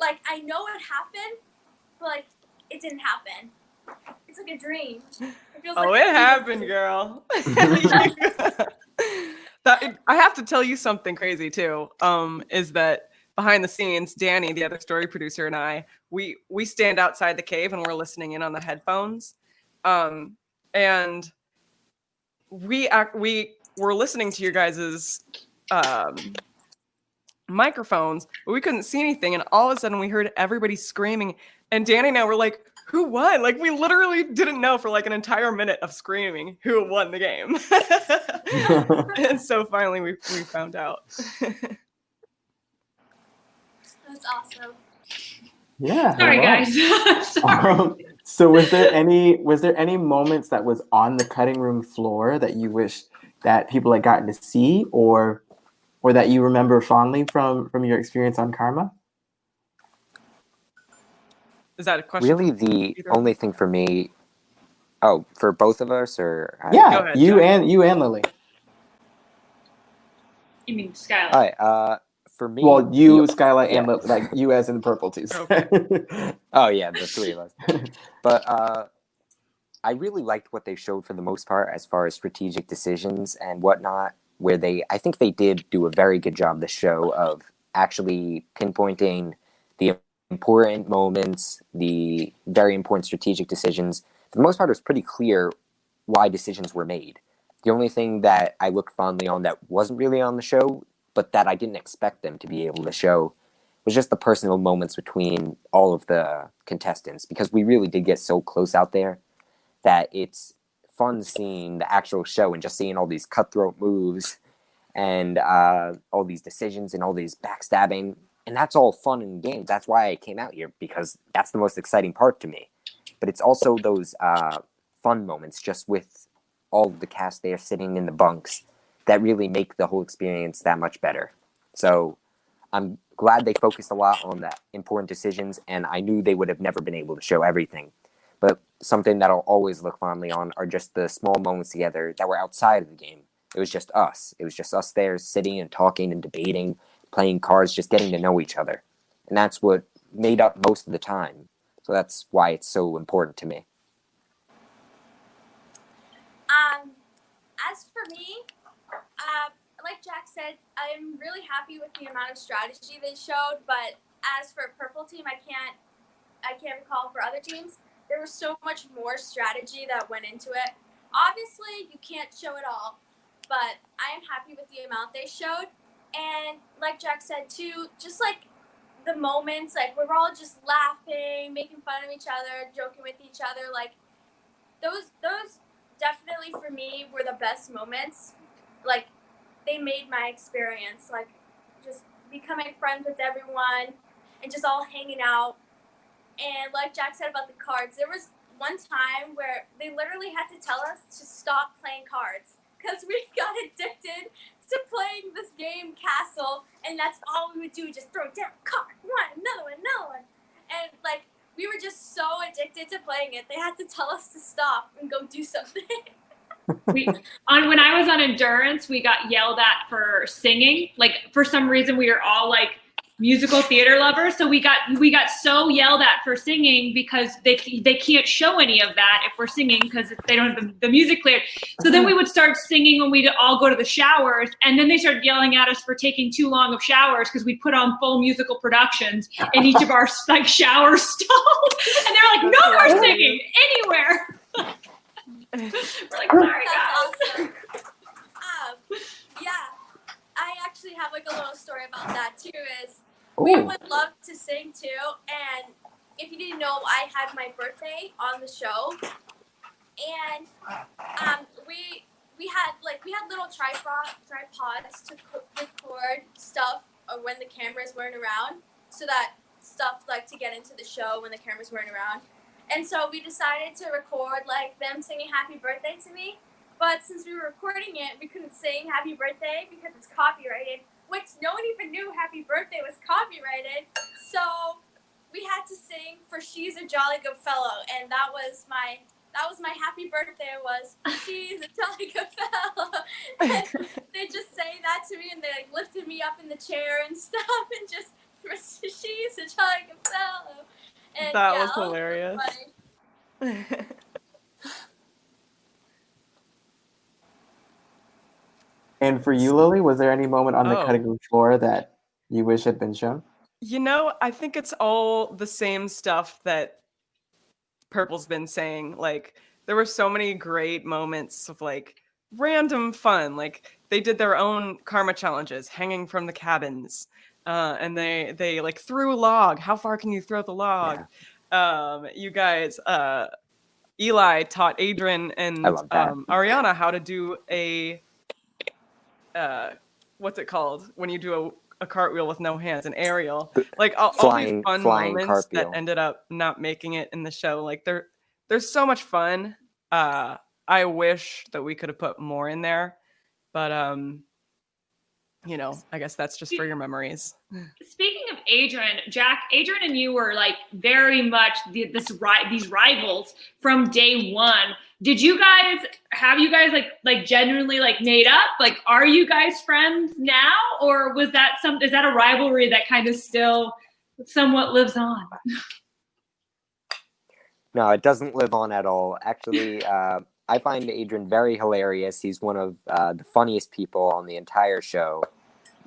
I know it happened, but it didn't happen. It's like a dream. It feels it happened, girl. I have to tell you something crazy too. Is that behind the scenes, Danny, the other story producer, and I, we stand outside the cave and we're listening in on the headphones, and we were listening to your guys's microphones, but we couldn't see anything, and all of a sudden we heard everybody screaming, and Danny and I were like, who won? We literally didn't know for an entire minute of screaming who won the game. And so finally we found out. That's awesome. Yeah. Sorry, guys. So was there any moments that was on the cutting room floor that you wish that people had gotten to see, or that you remember fondly from your experience on Karma? Is that a question? Really, the only thing for me... Oh, for both of us, or... Yeah, go ahead, you Jack. and Lily. You mean Skylar? All right. for me, Well, you, the- Skyla, and yeah. like you as in the purple team. Okay. Oh yeah, the three of us. But I really liked what they showed for the most part as far as strategic decisions and whatnot, where I think they did do a very good job this show of actually pinpointing the important moments, the very important strategic decisions. For the most part, it was pretty clear why decisions were made. The only thing that I looked fondly on that wasn't really on the show, but that I didn't expect them to be able to show, was just the personal moments between all of the contestants, because we really did get so close out there that it's fun seeing the actual show and just seeing all these cutthroat moves and all these decisions and all these backstabbing. And that's all fun and games. That's why I came out here, because that's the most exciting part to me. But it's also those fun moments just with all of the cast there sitting in the bunks that really make the whole experience that much better. So I'm glad they focused a lot on the important decisions, and I knew they would have never been able to show everything. But something that I'll always look fondly on are just the small moments together that were outside of the game. It was just us. It was just us there sitting and talking and debating, playing cards, just getting to know each other. And that's what made up most of the time. So that's why it's so important to me. As for me, like Jack said, I'm really happy with the amount of strategy they showed. But as for purple team, I can't recall for other teams. There was so much more strategy that went into it. Obviously, you can't show it all, but I am happy with the amount they showed. And like Jack said too, just like the moments, like we were all just laughing, making fun of each other, joking with each other, like those definitely for me were the best moments. Like they made my experience, like just becoming friends with everyone and just all hanging out. And like Jack said about the cards, there was one time where they literally had to tell us to stop playing cards because we got addicted to playing this game Castle, and that's all we would do, just throw down card, another one. And like we were just so addicted to playing it, they had to tell us to stop and go do something. When I was on endurance, we got yelled at for singing. Like for some reason, we were all like musical theater lovers, so we got so yelled at for singing because they can't show any of that if we're singing because they don't have the music cleared. So then we would start singing when we'd all go to the showers, and then they started yelling at us for taking too long of showers because we put on full musical productions in each of our like shower stalls, and they're like, "No more singing anywhere." We're like, sorry, guys. Awesome. Yeah, I actually have like a little story about that too. We would love to sing too, and if you didn't know, I had my birthday on the show, and we had little tripods to record stuff when the cameras weren't around, so that stuff like to get into the show when the cameras weren't around. And so we decided to record like them singing happy birthday to me. But since we were recording it, we couldn't sing happy birthday because it's copyrighted, which no one even knew happy birthday was copyrighted. So we had to sing for She's a Jolly Good Fellow, and that was my happy birthday was She's a Jolly Good Fellow. And they just sang that to me, and they like lifted me up in the chair and stuff, and just She's a Jolly Good Fellow. And that was hilarious. And for you, Lily, was there any moment on the cutting room floor that you wish had been shown? You know, I think it's all the same stuff that Purple's been saying. Like, there were so many great moments of like random fun. Like, they did their own karma challenges, hanging from the cabins. And they like threw a log. How far can you throw the log? Yeah. You guys, Eli taught Adrian and Ariana how to do a what's it called when you do a cartwheel with no hands, an aerial. Like all these fun moments cartwheel that ended up not making it in the show. Like there's so much fun. I wish that we could have put more in there, but you know, I guess that's just for your memories. Speaking of Adrian, Jack, Adrian and you were like very much these rivals from day one. Did you guys like genuinely like made up? Like, are you guys friends now, or is that a rivalry that kind of still somewhat lives on? No, it doesn't live on at all. Actually, I find Adrian very hilarious. He's one of the funniest people on the entire show.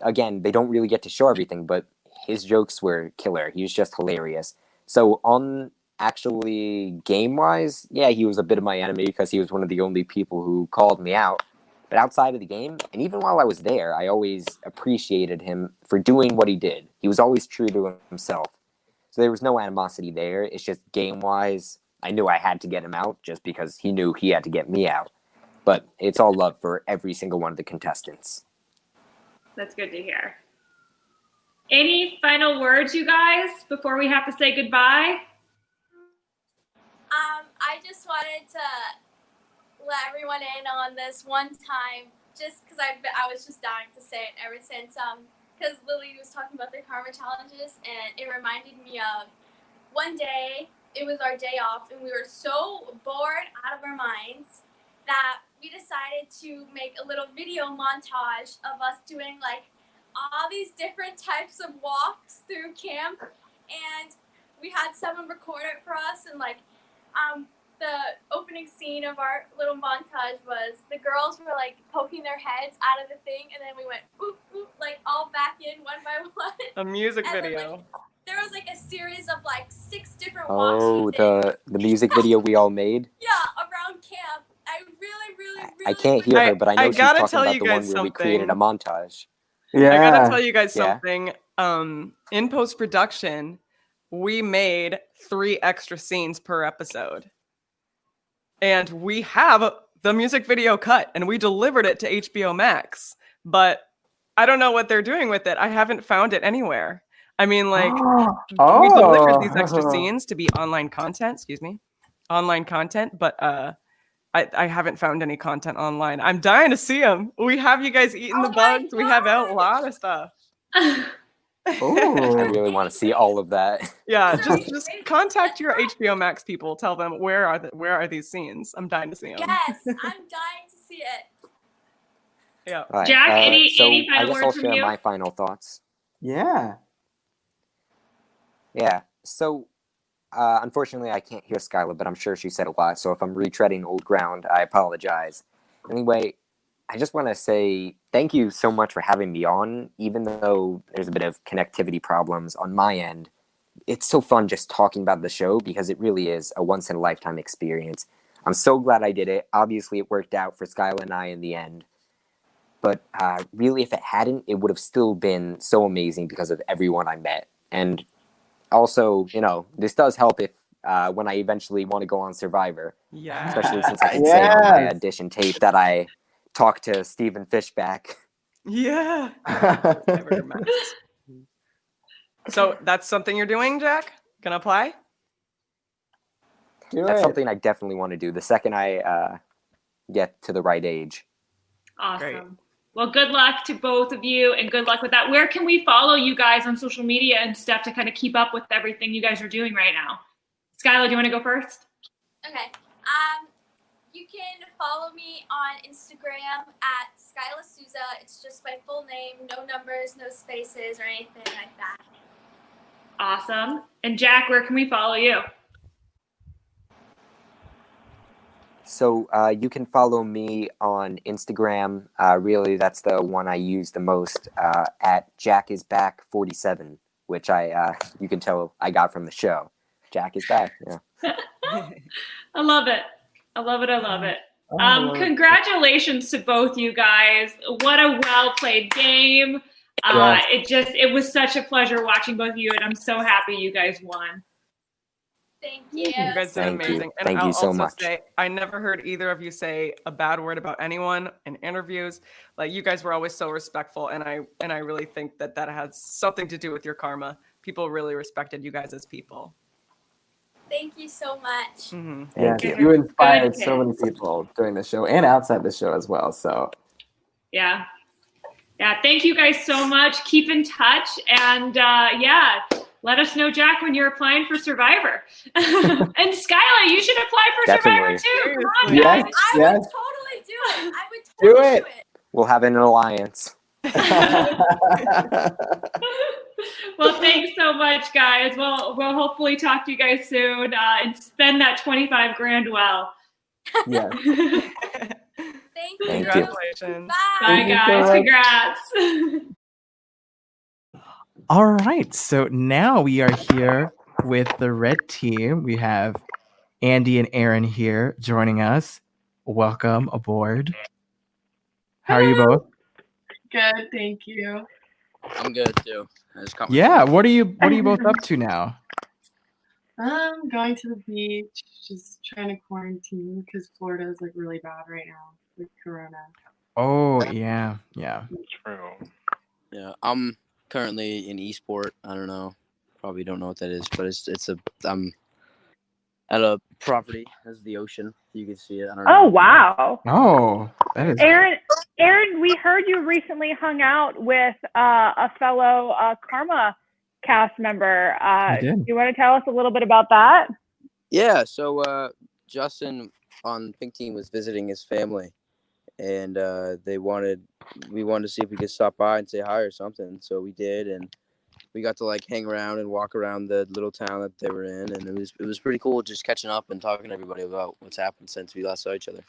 Again, they don't really get to show everything, but his jokes were killer. He was just hilarious. So on actually game-wise, yeah, he was a bit of my enemy because he was one of the only people who called me out. But outside of the game, and even while I was there, I always appreciated him for doing what he did. He was always true to himself. So there was no animosity there. It's just game-wise, I knew I had to get him out just because he knew he had to get me out. But it's all love for every single one of the contestants. That's good to hear. Any final words, you guys, before we have to say goodbye? I just wanted to let everyone in on this one time, just because I was just dying to say it ever since, because Lily was talking about the karma challenges, and it reminded me of one day. It was our day off, and we were so bored out of our minds that we decided to make a little video montage of us doing like all these different types of walks through camp, and we had someone record it for us. And like the opening scene of our little montage was the girls were like poking their heads out of the thing, and then we went boop boop, like all back in one by one. A music And video. then, like, there was like a series of like 6 different walks. Oh, the music video we all made? Yeah, around camp. I really I can't hear her, but I know she's gotta talking tell about you the one guys where we created a something. montage. I gotta Yeah. tell you guys Yeah. something. In post-production, we made 3 extra scenes per episode. And we have the music video cut, and we delivered it to HBO Max. But I don't know what they're doing with it. I haven't found it anywhere. I mean, like, we delivered these extra scenes to be online content, but I haven't found any content online. I'm dying to see them. We have you guys eating the Oh my bugs. We have a God. lot of stuff. I Ooh. really want to see all of that. Yeah, Those are just great. contact your HBO Max people. Tell them where are these scenes. I'm dying to see them. Yes, I'm dying to see it. Yeah. All right, Jack, any so final I guess words I'll from share you? my final thoughts. Yeah. Yeah, so unfortunately I can't hear Skylar, but I'm sure she said a lot, so if I'm retreading old ground, I apologize. Anyway, I just want to say thank you so much for having me on, even though there's a bit of connectivity problems on my end. It's so fun just talking about the show because it really is a once-in-a-lifetime experience. I'm so glad I did it. Obviously, it worked out for Skylar and I in the end. But really, if it hadn't, it would have still been so amazing because of everyone I met. And also, this does help if when I eventually want to go on Survivor, Yeah. especially since I can say on my Yes. audition tape that I talked to Stephen Fishback. Yeah. Never mind. So that's something you're doing, Jack? Gonna apply? Do That's it. something I definitely want to do the second I get to the right age. Awesome. Great. Well, good luck to both of you, and good luck with that. Where can we follow you guys on social media and stuff to kind of keep up with everything you guys are doing right now? Skylar, do you want to go first? Okay. You can follow me on Instagram at Skyla Souza. It's just my full name, no numbers, no spaces, or anything like that. Awesome. And Jack, where can we follow you? So you can follow me on Instagram. Really, that's the one I use the most, at JackIsBack47, which you can tell I got from the show. Jack is back. Yeah. I love it. I love it. I love it. Oh, Congratulations to both you guys. What a well played game. Yes. It was such a pleasure watching both of you, and I'm so happy you guys won. Thank you. You guys did Thank you. amazing. And Thank I'll you so also much. say, I never heard either of you say a bad word about anyone in interviews. Like, you guys were always so respectful, and I really think that has something to do with your karma. People really respected you guys as people. Thank you so much. Mm-hmm. Thank Yes, you. you inspired Good so many people during the show and outside the show as well. So Yeah. Yeah, thank you guys so much. Keep in touch. And yeah, let us know, Jack, when you're applying for Survivor. And Skyla, you should apply for Survivor Definitely. too. Come on, Yes, guys. I yes. would totally do it. I would Do totally it. do it. We'll have an alliance. Well, thanks so much, guys. We'll hopefully talk to you guys soon and spend that 25 grand well. Yes. Thank you. Thank you. Congratulations. Bye, Thank you so guys. much. Congrats. All right, so now we are here with the red team. We have Andy and Aaron here joining us. Welcome aboard. How are you both? Good, thank you. I'm good too. I just caught my Yeah, phone. what are you both up to now? I'm going to the beach, just trying to quarantine because Florida is like really bad right now with Corona. Oh, yeah. True. Yeah, I'm currently in Eastport. I don't know, probably don't know what that is, but I'm at a property. That's the ocean. You can see it. I don't know. Oh, wow. Oh, that is Aaron, we heard you recently hung out with a fellow Karma cast member. I Do did. you want to tell us a little bit about that? Yeah. So Justin on Pink Team was visiting his family, and we wanted to see if we could stop by and say hi or something. So we did, and we got to like hang around and walk around the little town that they were in, and it was pretty cool just catching up and talking to everybody about what's happened since we last saw each other.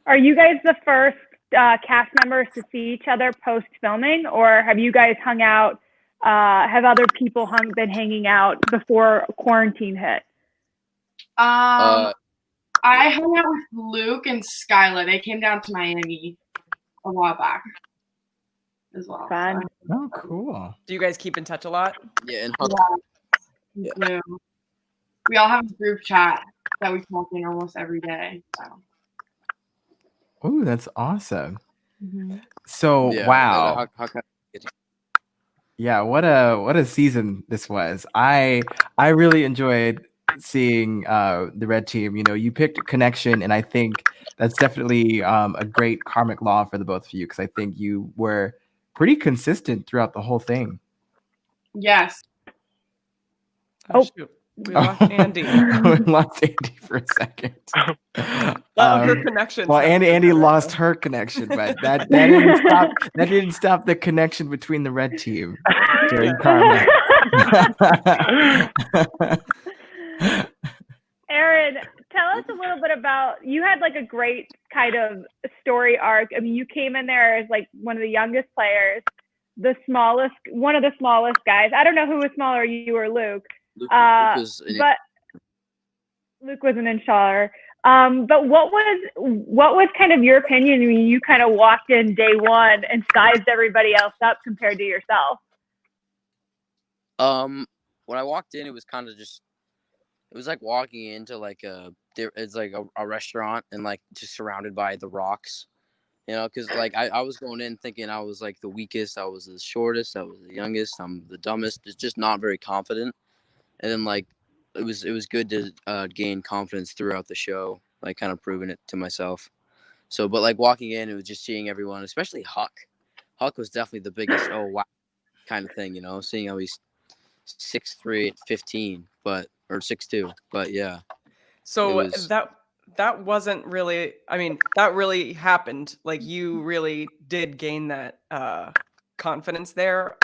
Are you guys the first cast members to see each other post filming, or have you guys hung out? Have other people been hanging out before quarantine hit? I hung out with Luke and Skyla. They came down to Miami a while back as well. Fun. Oh, cool. Do you guys keep in touch a lot? Yeah, and Yeah. Yeah. We all have a group chat that we talk in almost every day. So. Oh, that's awesome. Mm-hmm. So, yeah, wow. how can Yeah, what a season this was. I really enjoyed seeing the red team. You know, you picked Connection, and I think that's definitely a great karmic law for the both of you, because I think you were pretty consistent throughout the whole thing. Yes. Oh, shoot. We lost Andy. We lost Andy for a second. Her connection. Well, Andy lost her connection, but that didn't stop the connection between the red team during Karma. Aaron, tell us a little bit about, you had like a great kind of story arc. I mean, you came in there as like one of the youngest players, one of the smallest guys. I don't know who was smaller, you or Luke. Luke was an installer. But what was kind of your opinion when you kind of walked in day one and sized everybody else up compared to yourself? When I walked in, it was kind of it was like walking into like it's like a restaurant and like just surrounded by the rocks, you know, because like I was going in thinking I was like the weakest, I was the shortest, I was the youngest, I'm the dumbest. It's just not very confident. And then like it was good to gain confidence throughout the show, like kind of proving it to myself. So, but like walking in, it was just seeing everyone, especially Huck. Huck was definitely the biggest oh wow kind of thing, you know, seeing how he's 6'3" at 15, or 6'2", but yeah. So that wasn't really, I mean, that really happened. Like you really did gain that confidence there.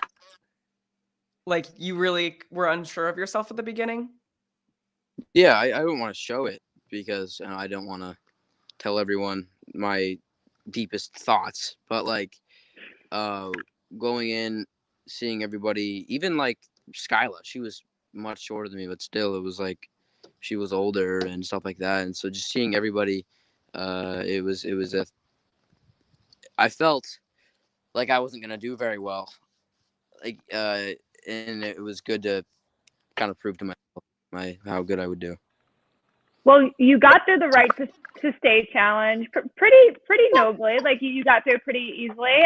Like you really were unsure of yourself at the beginning? Yeah, I don't want to show it because I don't want to tell everyone my deepest thoughts. But like going in, seeing everybody, even like Skyla, she was much shorter than me, but still it was like she was older and stuff like that. And so just seeing everybody, I felt like I wasn't gonna do very well. Like and it was good to kind of prove to myself how good I would do. Well, you got through the right to stay challenge pretty nobly. Like you got through pretty easily.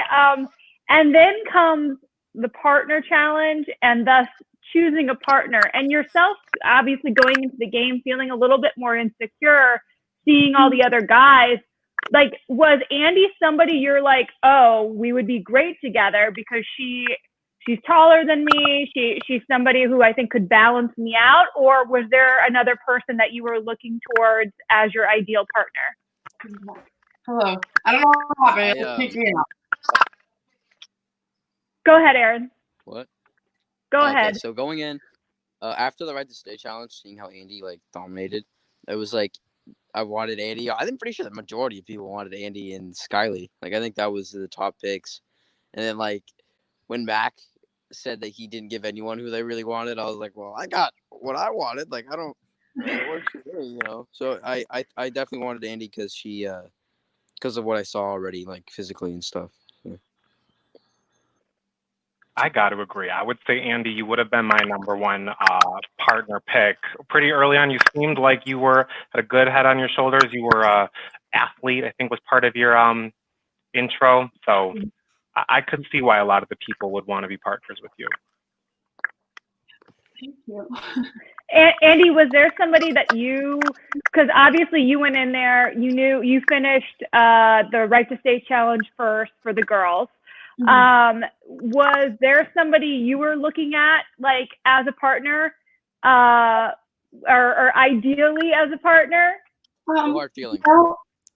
And then comes the partner challenge, and thus choosing a partner, and yourself obviously going into the game feeling a little bit more insecure, seeing all the other guys. like, was Andy somebody you're like, oh, we would be great together because she's taller than me, she's somebody who I think could balance me out, or was there another person that you were looking towards as your ideal partner? Hello. I don't know what happened. I, Pick me up. Go ahead, Aaron. What? Go Okay, ahead. so going in, after the Right to Stay challenge, seeing how Andy like dominated, it was like I wanted Andy. I'm pretty sure the majority of people wanted Andy and Skyly. Like I think that was the top picks. And then like when Mac said that he didn't give anyone who they really wanted, I was like, well, I got what I wanted. Like I don't, it works for me, you know. So I definitely wanted Andy because of what I saw already, like physically and stuff. Yeah. I got to agree. I would say, Andy, you would have been my number one partner pick. Pretty early on, you seemed like you had a good head on your shoulders. You were a athlete, I think was part of your intro. So I could see why a lot of the people would want to be partners with you. Thank you. Andy, was there somebody that because obviously you went in there, you finished the Right to Stay challenge first for the girls. Mm-hmm. Was there somebody you were looking at like as a partner, or ideally as a partner? Hard feeling.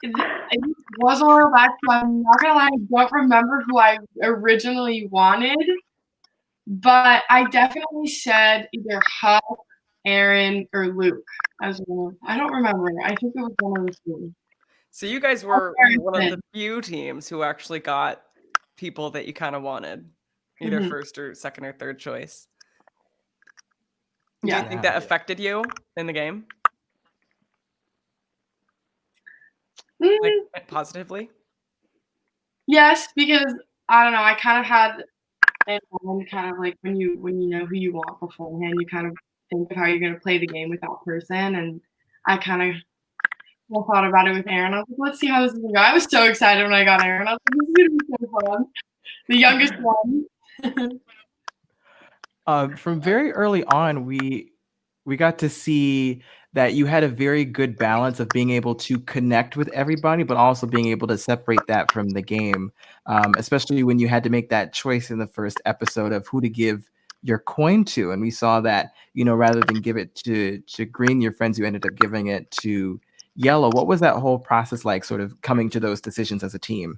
It was a while back, so I'm not gonna lie, I don't remember who I originally wanted, but I definitely said either Huck, Aaron, or Luke as well. I don't remember. I think it was one of those two. So you guys were one of the few teams who actually got people that you kind of wanted, either first or second or third choice. Do you think that affected you in the game? Like positively? Yes, because I don't know, I kind of had kind of like when you know who you want beforehand, you kind of think of how you're gonna play the game with that person, and I kind of thought about it with Aaron. I was like, let's see how this is gonna go. I was so excited when I got Aaron. I was like, this is gonna be so fun. The youngest one. From very early on, we got to see that you had a very good balance of being able to connect with everybody, but also being able to separate that from the game, especially when you had to make that choice in the first episode of who to give your coin to. And we saw that, rather than give it to green, your friends, you ended up giving it to yellow. What was that whole process like, sort of coming to those decisions as a team?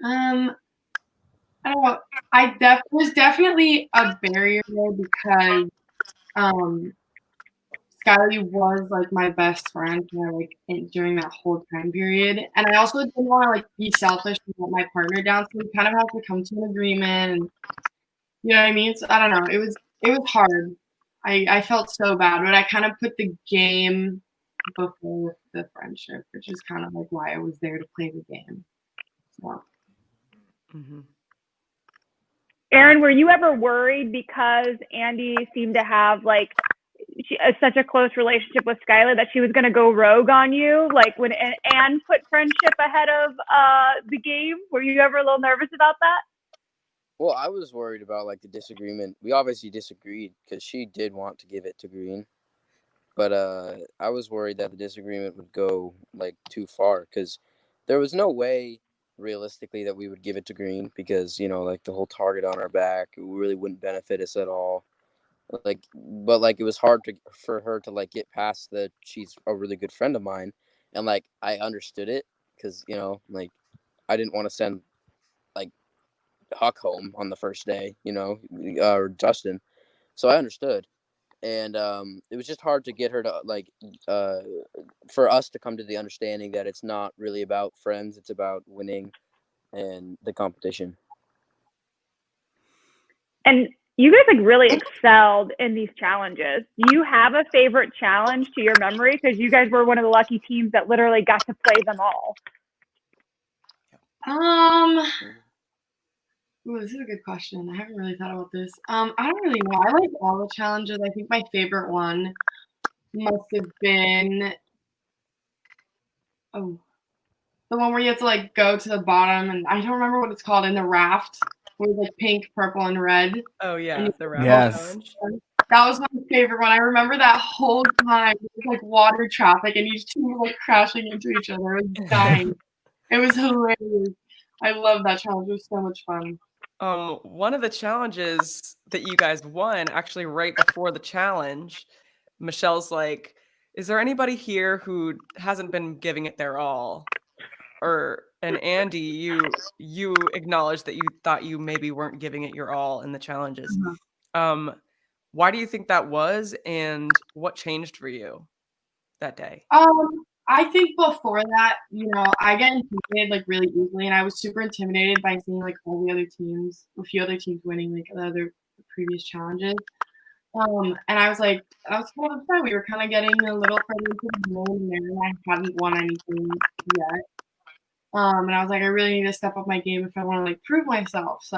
I don't know. Was definitely a barrier there because Skyly was like my best friend during that whole time period, and I also didn't want to like be selfish and let my partner down, so we kind of had to come to an agreement, and you know what I mean. So I don't know. It was hard. I felt so bad, but I kind of put the game before the friendship, which is kind of like why I was there to play the game. So. Aaron, were you ever worried because Andy seemed to have like such a close relationship with Skylar that she was going to go rogue on you? Like when Anne put friendship ahead of the game, were you ever a little nervous about that? Well, I was worried about like the disagreement. We obviously disagreed because she did want to give it to Green, but I was worried that the disagreement would go like too far because there was no way realistically that we would give it to Green because like the whole target on our back, it really wouldn't benefit us at all. But it was hard for her to like get past that she's a really good friend of mine, and like I understood it because like I didn't want to send like Huck home on the first day, or Justin, so I understood, and it was just hard to get her to like for us to come to the understanding that it's not really about friends, it's about winning and the competition. And you guys like really excelled in these challenges. Do you have a favorite challenge to your memory? Because you guys were one of the lucky teams that literally got to play them all. Ooh, this is a good question. I haven't really thought about this. I don't really know. I like all the challenges. I think my favorite one must have been the one where you have to like go to the bottom, and I don't remember what it's called, in the raft with like pink, purple, and red. Oh yeah, the raft challenge. That was my favorite one. I remember that whole time. It was like water traffic, and each team was like crashing into each other. It was dying. It was hilarious. I love that challenge. It was so much fun. One of the challenges that you guys won, actually right before the challenge, Michelle's like, is there anybody here who hasn't been giving it their all? And Andy, you acknowledged that you thought you maybe weren't giving it your all in the challenges. Why do you think that was, and what changed for you that day? I think before that, I get intimidated like really easily, and I was super intimidated by seeing like all the other teams, a few other teams winning like the other previous challenges. And I was kind of upset. We were kind of getting a little further into the game, and I hadn't won anything yet. And I was like, I really need to step up my game if I want to like prove myself. So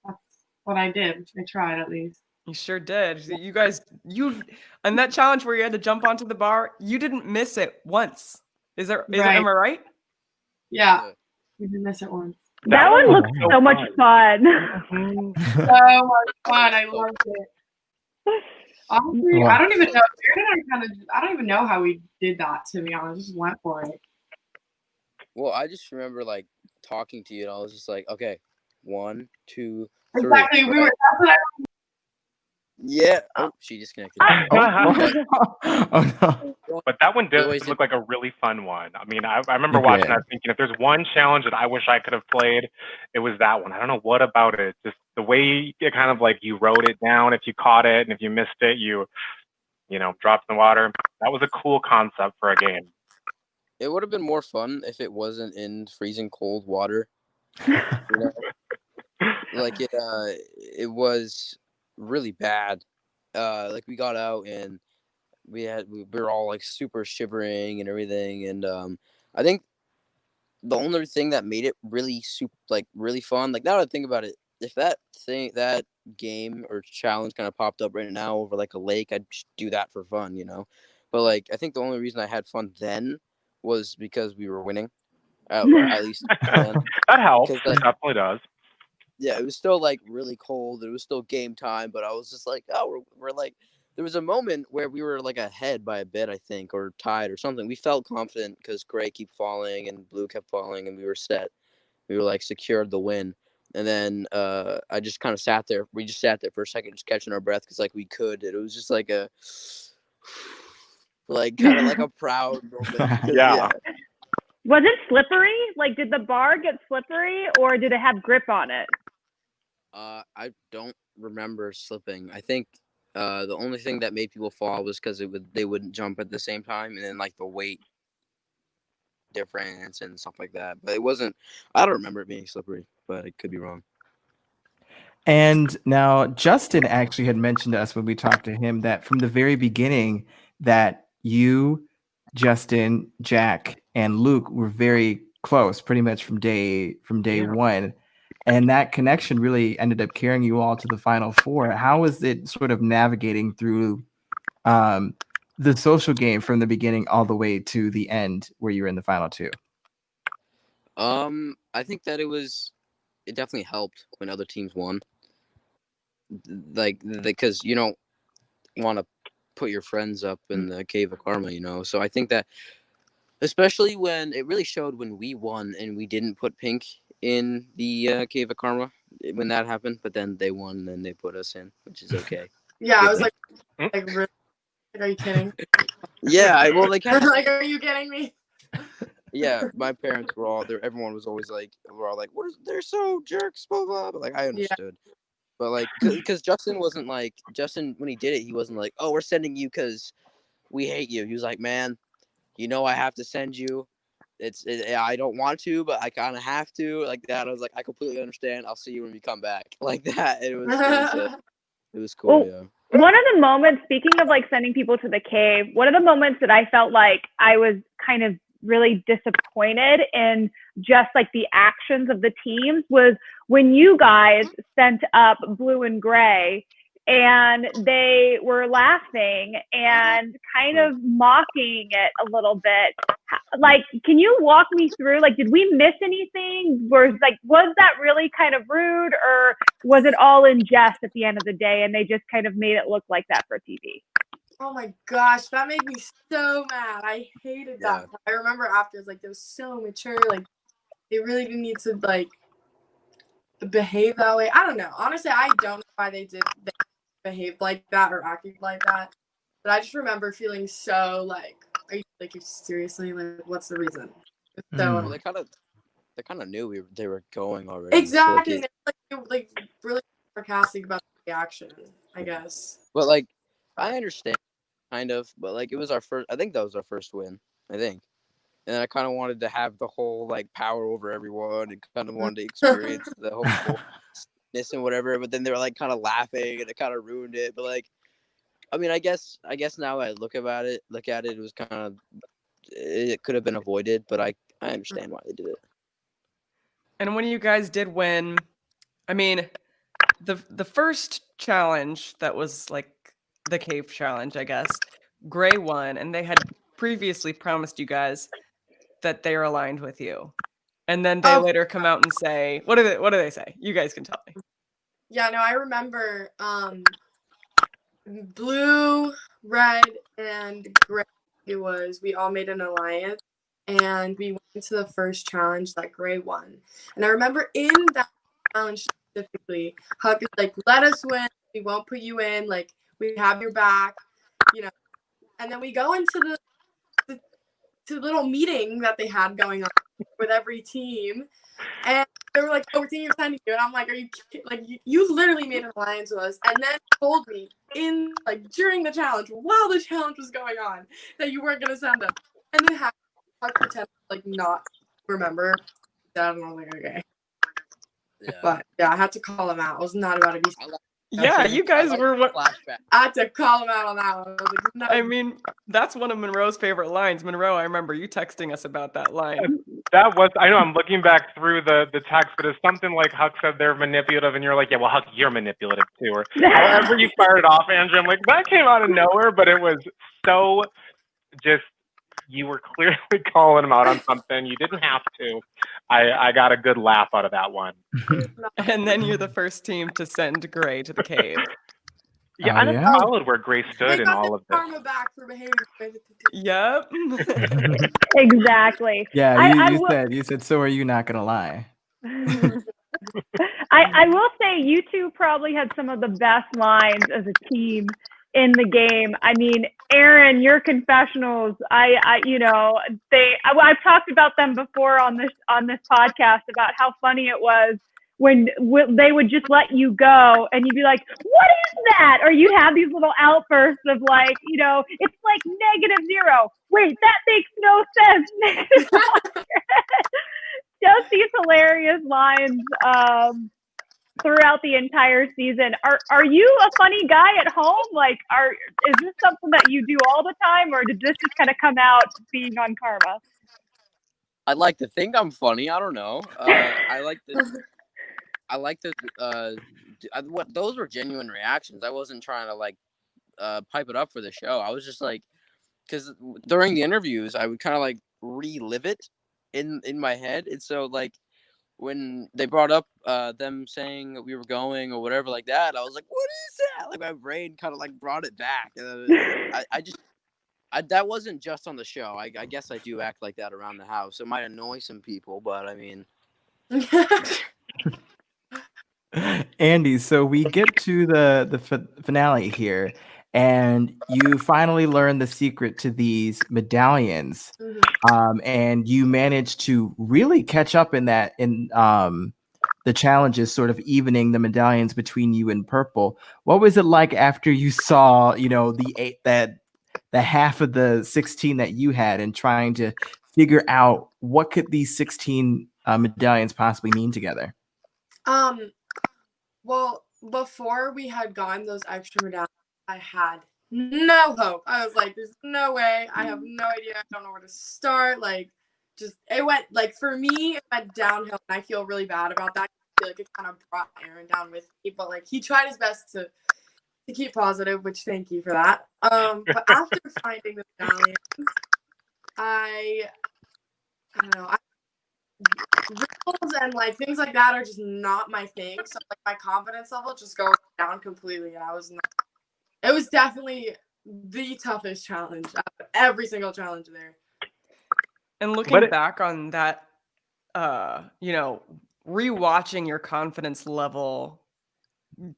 that's what I did. I tried at least. You sure did. You guys, on that challenge where you had to jump onto the bar, you didn't miss it once. Am I right? Yeah, we didn't miss it once. That one looks so much fun. So much fun. I loved it. Honestly, I don't even know. I don't even know how we did that, to be honest. Just went for it. Well, I just remember like talking to you, and I was just like, okay, 1, 2, 3. Exactly. Right? That's what I. Yeah. Oh, she disconnected. Oh no. But that one does look like a really fun one. I mean, I remember watching that thinking, if there's one challenge that I wish I could have played, it was that one. I don't know what about it. Just the way it kind of like you wrote it down. If you caught it and if you missed it, you dropped in the water. That was a cool concept for a game. It would have been more fun if it wasn't in freezing cold water. Like it was really bad. Like we got out and we were all like super shivering and everything, and I think the only thing that made it really really fun, like now that I think about it, if that game or challenge kind of popped up right now over like a lake, I'd just do that for fun, but like I think the only reason I had fun then was because we were winning, at least that helps. It definitely does. Yeah, it was still like really cold. It was still game time, but I was just like, oh, we're like, there was a moment where we were like ahead by a bit, I think, or tied or something. We felt confident because gray kept falling and blue kept falling, and we were set. We were like secured the win. And then I just kind of sat there. We just sat there for a second, just catching our breath because like we could. It was just like a like kind of like a proud moment. Yeah. Was it slippery? Like, did the bar get slippery, or did it have grip on it? I don't remember slipping. I think the only thing that made people fall was because they wouldn't jump at the same time, and then like the weight difference and stuff like that. But it wasn't. I don't remember it being slippery, but I could be wrong. And now Justin actually had mentioned to us when we talked to him that from the very beginning that you, Justin, Jack, and Luke were very close, pretty much from day one. And that connection really ended up carrying you all to the Final Four. How was it sort of navigating through the social game from the beginning all the way to the end where you were in the final two? I think that it definitely helped when other teams won. Like, because you don't want to put your friends up in the cave of karma, So I think that, especially when it really showed when we won and we didn't put Pink in the cave of karma when that happened, but then they won and then they put us in, which is okay. Yeah, I was like really? Are you kidding? Yeah, well, they kind of like, are you kidding me? Yeah, my parents were all there. Everyone was always like, we're all like, they're so jerks, blah blah. But like, I understood. Yeah. But like, because Justin wasn't like when he did it, he wasn't like, oh, we're sending you because we hate you. He was like, man, I have to send you. I don't want to, but I kind of have to, like that. I was like, I completely understand. I'll see you when we come back, like that. It was cool. Well, one of the moments, speaking of like sending people to the cave, one of the moments that I felt like I was kind of really disappointed in just like the actions of the teams was when you guys sent up blue and gray and they were laughing and kind of mocking it a little bit. Like, can you walk me through, like, did we miss anything? Was that really kind of rude, or was it all in jest at the end of the day and they just kind of made it look like that for TV? Oh my gosh, that made me so mad. I hated that. Yeah. I remember after, it was like, they were so mature. Like, they really didn't need to, like, behave that way. I don't know. Honestly, I don't know why they behaved like that or acted like that. But I just remember feeling so like, are you seriously, like, what's the reason? So Well, they kind of knew they were going already. exactly, So, they were, like really sarcastic about the reaction, I guess. but like, I understand kind of, but like, it was our first. I think that was our first win. I think. And then I kind of wanted to have the whole like power over everyone and kind of wanted to experience the whole coolness and whatever. But then they were like kind of laughing and it kind of ruined it. But like, I mean, I guess now I look at it, it was kind of, it could have been avoided, but I understand why they did it. And when you guys did win, I mean, the first challenge that was like the cave challenge, I guess, Gray won, and they had previously promised you guys that they are aligned with you. And then they later come out and say, what do they say? You guys can tell me. Yeah, no, I remember blue, red, and gray. We all made an alliance and we went to the first challenge that Gray won. And I remember in that challenge specifically, Huck is like, let us win, we won't put you in, like, we have your back, you know. And then we go into the little meeting that they had going on with every team, and they were like, oh, we're thinking of sending you. And I'm like, are you kidding? Like, you literally made an alliance with us, and then told me during the challenge, while the challenge was going on, that you weren't gonna send us. And then have pretend like not remember that. And I was like, okay. Yeah. But yeah, I had to call him out. I was not about to be. Yeah, you guys were what? Flashback. I had to call him out on that one. I was like, no. I mean, that's one of Monroe's favorite lines. Monroe, I remember you texting us about that line. That was, I know I'm looking back through the text, but it's something like Huck said they're manipulative, and you're like, yeah, well, Huck, you're manipulative too. Or however you fired it off, Andrew, I'm like, that came out of nowhere, but it was so just, you were clearly calling him out on something. You didn't have to. I got a good laugh out of that one. And then you're the first team to send Gray to the cave. Yeah, and it followed where Gray stood in all of this. Karma back for behaving. Yep. Exactly. Yeah, you said, so are you not gonna lie? I will say you two probably had some of the best lines as a team in the game. I mean, Aaron, your confessionals, I've talked about them before on this podcast about how funny it was when they would just let you go and you'd be like, what is that? Or you'd have these little outbursts of like, it's like -0. Wait, that makes no sense. Just these hilarious lines throughout the entire season. Are you a funny guy at home? Like, is this something that you do all the time, or did this just kind of come out being on Karma? I'd like to think I'm funny. I don't know. Those were genuine reactions. I wasn't trying to pipe it up for the show. I was just like, because during the interviews, I would kind of like relive it in my head, and so like when they brought up them saying that we were going or whatever like that, I was like, what is that? Like my brain kind of like brought it back. That wasn't just on the show. I guess I do act like that around the house. It might annoy some people, but I mean. Andy, so we get to the finale here, and you finally learn the secret to these medallions, and you manage to really catch up in the challenges, sort of evening the medallions between you and Purple. What was it like after you saw, the half of the 16 that you had, and trying to figure out what could these 16 medallions possibly mean together? Well, before we had gotten those extra medallions, I had no hope. I was like, there's no way. I have no idea. I don't know where to start. Like, it went, for me, it went downhill, and I feel really bad about that. I feel like it kind of brought Aaron down with me, but, he tried his best to to keep positive, which thank you for that. But after finding the medallion, I don't know. Riddles and like things like that are just not my thing. So like my confidence level just goes down completely, and it was definitely the toughest challenge out of every single challenge there. And looking back on that, rewatching your confidence level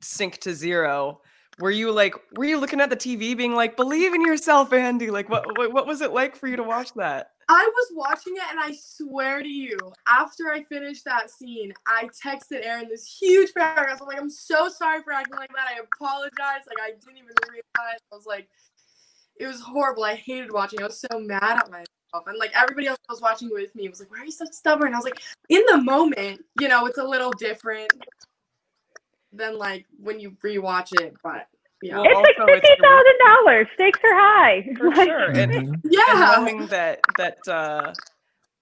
sink to zero, were you looking at the TV being like, believe in yourself, Andy? Like what was it like for you to watch that? I was watching it, and I swear to you, after I finished that scene, I texted Aaron this huge paragraph. I'm like, I'm so sorry for acting like that. I apologize. Like, I didn't even realize. I was like, it was horrible. I hated watching. I was so mad at myself. And, like, everybody else was watching with me was like, why are you so stubborn? I was like, in the moment, it's a little different than, like, when you rewatch it. But, yeah. Well, it's like $50,000. Stakes are high. For sure. And, yeah. And knowing that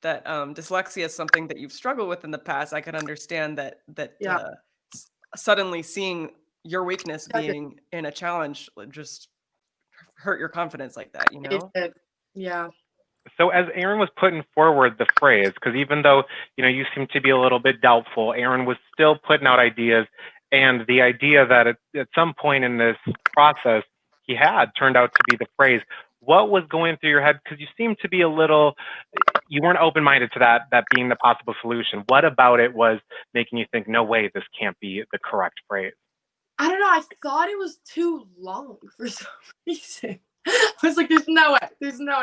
dyslexia is something that you've struggled with in the past, I can understand that suddenly seeing your weakness being in a challenge just hurt your confidence like that, It did. Yeah. So as Aaron was putting forward the phrase, because even though, you seem to be a little bit doubtful, Aaron was still putting out ideas, and the idea that at some point in this process he had turned out to be the phrase. What was going through your head? Because you seemed to be you weren't open-minded to that being the possible solution. What about it was making you think, no way, this can't be the correct phrase? I don't know. I thought it was too long for some reason. I was like, there's no way.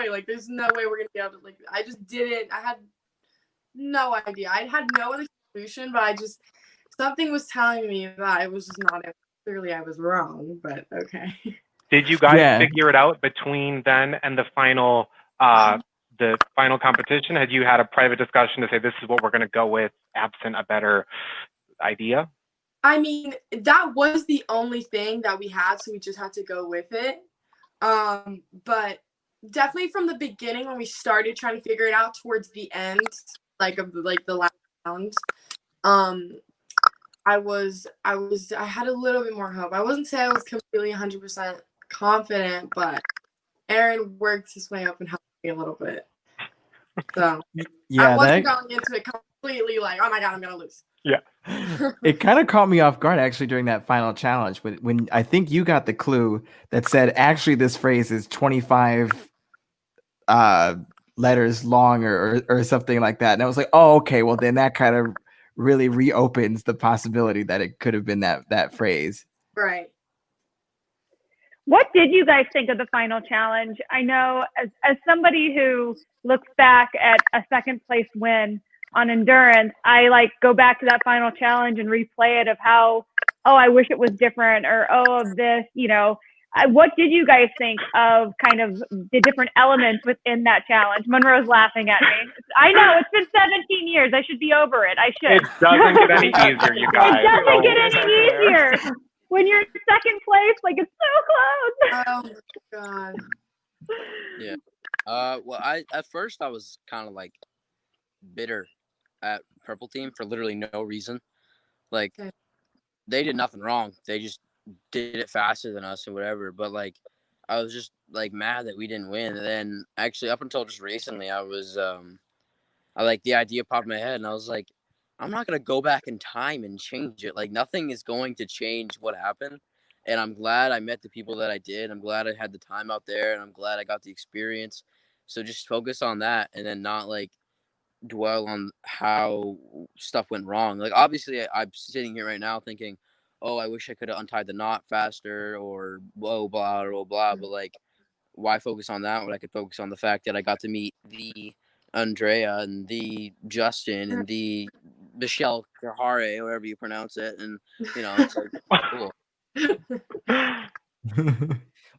Like, there's no way we're going to be able to, like, I just didn't. I had no idea. I had no other solution, but something was telling me that it was just not it. Clearly I was wrong, but okay. Did you guys figure it out between then and the final competition? Had you had a private discussion to say, this is what we're going to go with, absent a better idea? I mean, that was the only thing that we had, so we just had to go with it. But definitely from the beginning, when we started trying to figure it out towards the end, of the last round, I had a little bit more hope. I wouldn't say I was completely 100% confident, but Aaron worked his way up and helped me a little bit. So I wasn't going into it completely like, oh my God, I'm going to lose. Yeah. It kind of caught me off guard actually during that final challenge when I think you got the clue that said actually this phrase is 25 letters long or something like that. And I was like, oh, okay, well then that kind of really reopens the possibility that it could have been that phrase. Right. What did you guys think of the final challenge? I know as somebody who looks back at a second place win on endurance, I go back to that final challenge and replay it of how, I wish it was different, or of this, what did you guys think of kind of the different elements within that challenge? Monroe's laughing at me. I know, it's been 17 years. I should be over it. I should. It doesn't get any easier, you guys. It doesn't get any easier. When you're in second place, it's so close. Oh my God. Yeah. Well, at first I was kind of bitter at Purple Team for literally no reason. They did nothing wrong. They just did it faster than us and whatever. But I was just mad that we didn't win. And then actually up until just recently, I was the idea popped in my head, and I was like, I'm not gonna go back in time and change it. Nothing is going to change what happened. And I'm glad I met the people that I did. I'm glad I had the time out there, and I'm glad I got the experience. So just focus on that, and then not dwell on how stuff went wrong. Obviously I'm sitting here right now thinking, oh, I wish I could have untied the knot faster, or blah blah blah blah. But why focus on that when I could focus on the fact that I got to meet the Andrea and the Justin and the Michelle Carhare, however you pronounce it, and it's cool.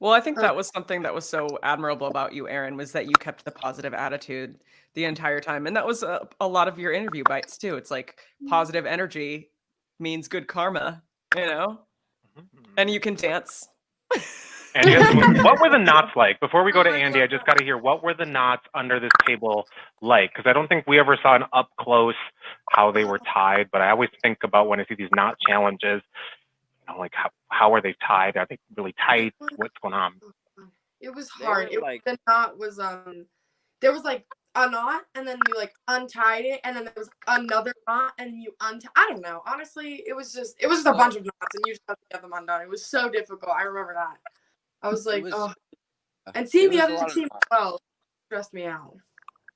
Well, I think that was something that was so admirable about you, Aaron, was that you kept the positive attitude the entire time. And that was a lot of your interview bites too. It's positive energy means good karma, and you can dance. And what were the knots like? Before we go to Andy, I just got to hear, what were the knots under this table like? Because I don't think we ever saw an up close how they were tied, but I always think about when I see these knot challenges, like how are they tied? Are they really tight? What's going on? It was They hard. were like, The knot was there was like a knot, and then you like untied it, and then there was another knot, and you untie. I don't know. Honestly, it was just a bunch of knots, and you just have to get them undone. It was so difficult. I remember that. I was like, oh, and seeing the other team as well stressed me out.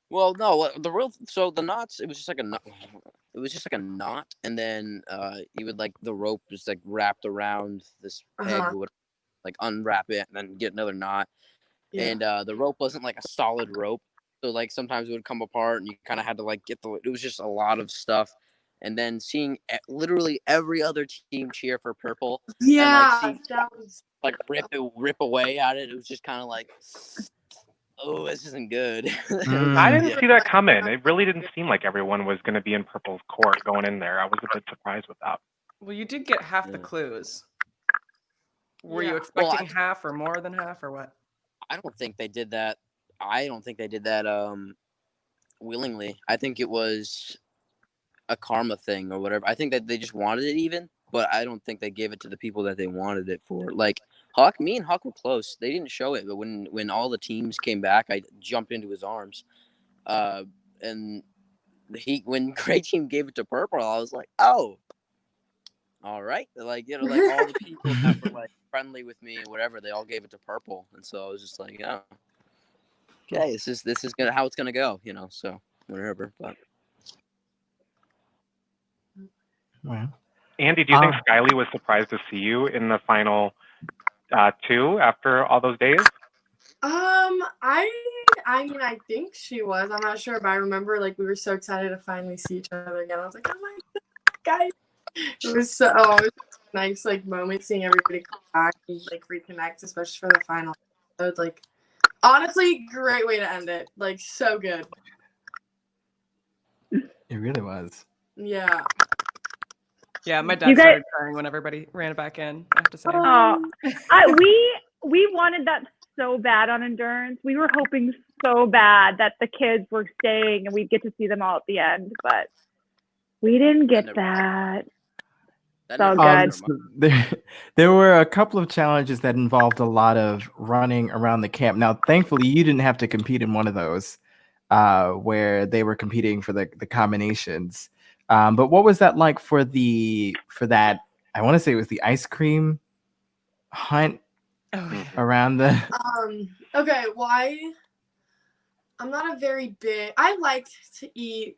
well, no, the knots. It was just like a knot. It was just like a knot, and then you would like the rope was like wrapped around this peg, who would like unwrap it and then get another knot. Yeah. And the rope wasn't like a solid rope, so like sometimes it would come apart, and you kind of had to like get the. It was just a lot of stuff, and then seeing literally every other team cheer for purple, Yeah, and like that was like rip away at it. It was just kind of like, oh, this isn't good. I didn't see that coming. It really didn't seem like everyone was going to be in purple's court going in there. I was a bit surprised with that. Well, you did get half the clues. Were you expecting half or more than half or what? I don't think they did that. I don't think they did that willingly. I think it was a karma thing or whatever. I think that they just wanted it even, but I don't think they gave it to the people that they wanted it for. Like me and Huck were close. They didn't show it, but when all the teams came back, I jumped into his arms. And when Gray Team gave it to Purple, I was like, oh, all right. Like, like all the people that were like friendly with me or whatever, they all gave it to Purple. And so I was just like, yeah, okay, this is gonna how it's gonna go, so whatever. But Wow. Andy, do you think Skyly was surprised to see you in the final two after all those days? I mean, I think she was. I'm not sure, but I remember like we were so excited to finally see each other again. I was like, oh my God, guys. It was it was a nice like moment seeing everybody come back and like reconnect, especially for the final. So it's like honestly, great way to end it. Like so good. It really was. Yeah. Yeah, my dad started crying when everybody ran back in, I have to say. We wanted that so bad on Endurance. We were hoping so bad that the kids were staying and we'd get to see them all at the end, but we didn't get that. So good. There were a couple of challenges that involved a lot of running around the camp. Now, thankfully, you didn't have to compete in one of those where they were competing for the combinations. But what was that like for that? I want to say it was the ice cream hunt around the. Okay. Well, I'm not a very big. I like to eat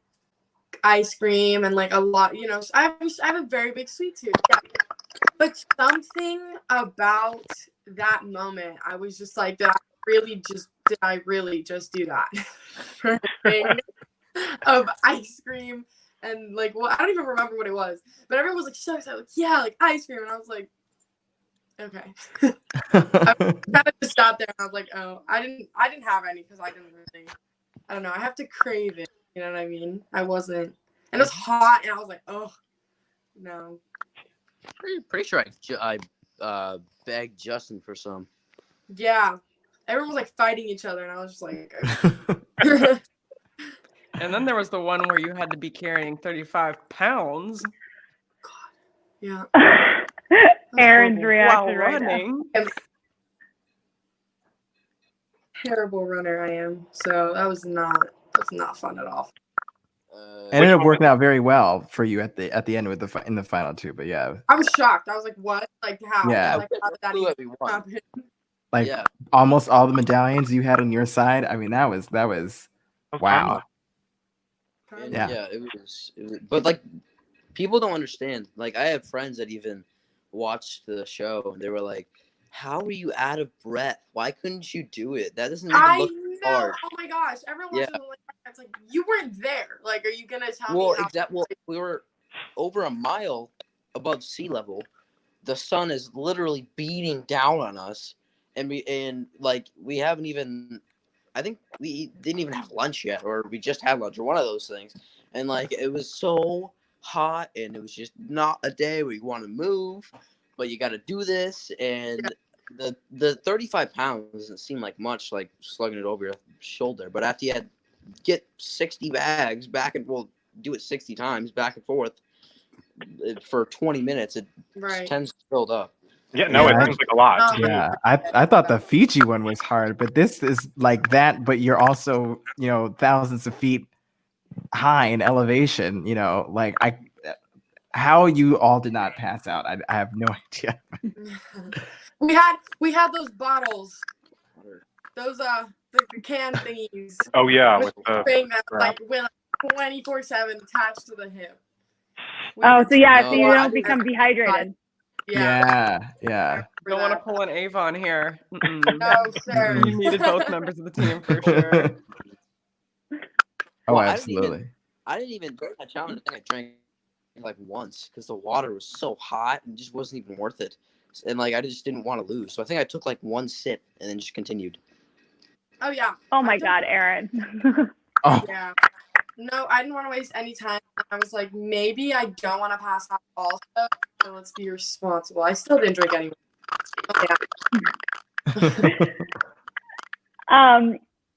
ice cream and like a lot. I have a very big sweet tooth. Yeah. But something about that moment, I was just like, did I really just do that? For a thing of ice cream. And like, well, I don't even remember what it was, but everyone was like so excited, like, yeah, like ice cream, and I was like, okay. I kind of just stopped there, and I was like, oh, I didn't have any because I didn't really, I don't know, I have to crave it, you know what I mean? I wasn't, and it was hot, and I was like, oh, no. Pretty sure I begged Justin for some. Yeah, everyone was like fighting each other, and I was just like, okay. And then there was the one where you had to be carrying 35 pounds. God. Yeah. Aaron's reaction right now. Terrible runner I am. So that was not fun at all. It ended up working out very well for you at the end with in the final two, but yeah. I was shocked. I was like, what? Like how? Yeah. Like, how did that even happen? Like almost all the medallions you had on your side. I mean, that was wow. And yeah, it was, but like people don't understand. Like I have friends that even watched the show and they were like, how are you out of breath? Why couldn't you do it? That doesn't even look hard. Oh my gosh. Everyone was like, it's like you weren't there. Like, are you gonna tell me? Well, we were over a mile above sea level. The sun is literally beating down on us, and we haven't even. I think we didn't even have lunch yet, or we just had lunch, or one of those things. And like it was so hot, and it was just not a day where you want to move, but you got to do this. And the 35 pounds doesn't seem like much, like slugging it over your shoulder. But after you get 60 bags back and do it 60 times back and forth, for 20 minutes, it Right. tends to build up. Yeah, no, Yeah. it seems like a lot. Yeah, I thought the Fiji one was hard, but this is like that, but you're also, thousands of feet high in elevation, like how you all did not pass out. I have no idea. We had those bottles, those the can thingies. Oh yeah, with with the the thing that crap. went 24/7 attached to the hip. We Oh, were so yeah, No, so you I don't didn't- become dehydrated. Yeah. Don't want to pull an Avon here. No, sir. You needed both members of the team for sure. Oh, Well, absolutely. I didn't even do that challenge. I think I drank like once because the water was so hot and just wasn't even worth it. And like I just didn't want to lose, so I think I took like one sip and then just continued. Oh yeah. Oh my I took- God, Aaron. Oh, Yeah. No, I didn't want to waste any time. I was like, maybe I don't want to pass out also, so let's be responsible. I still didn't drink anyway. Oh, yeah.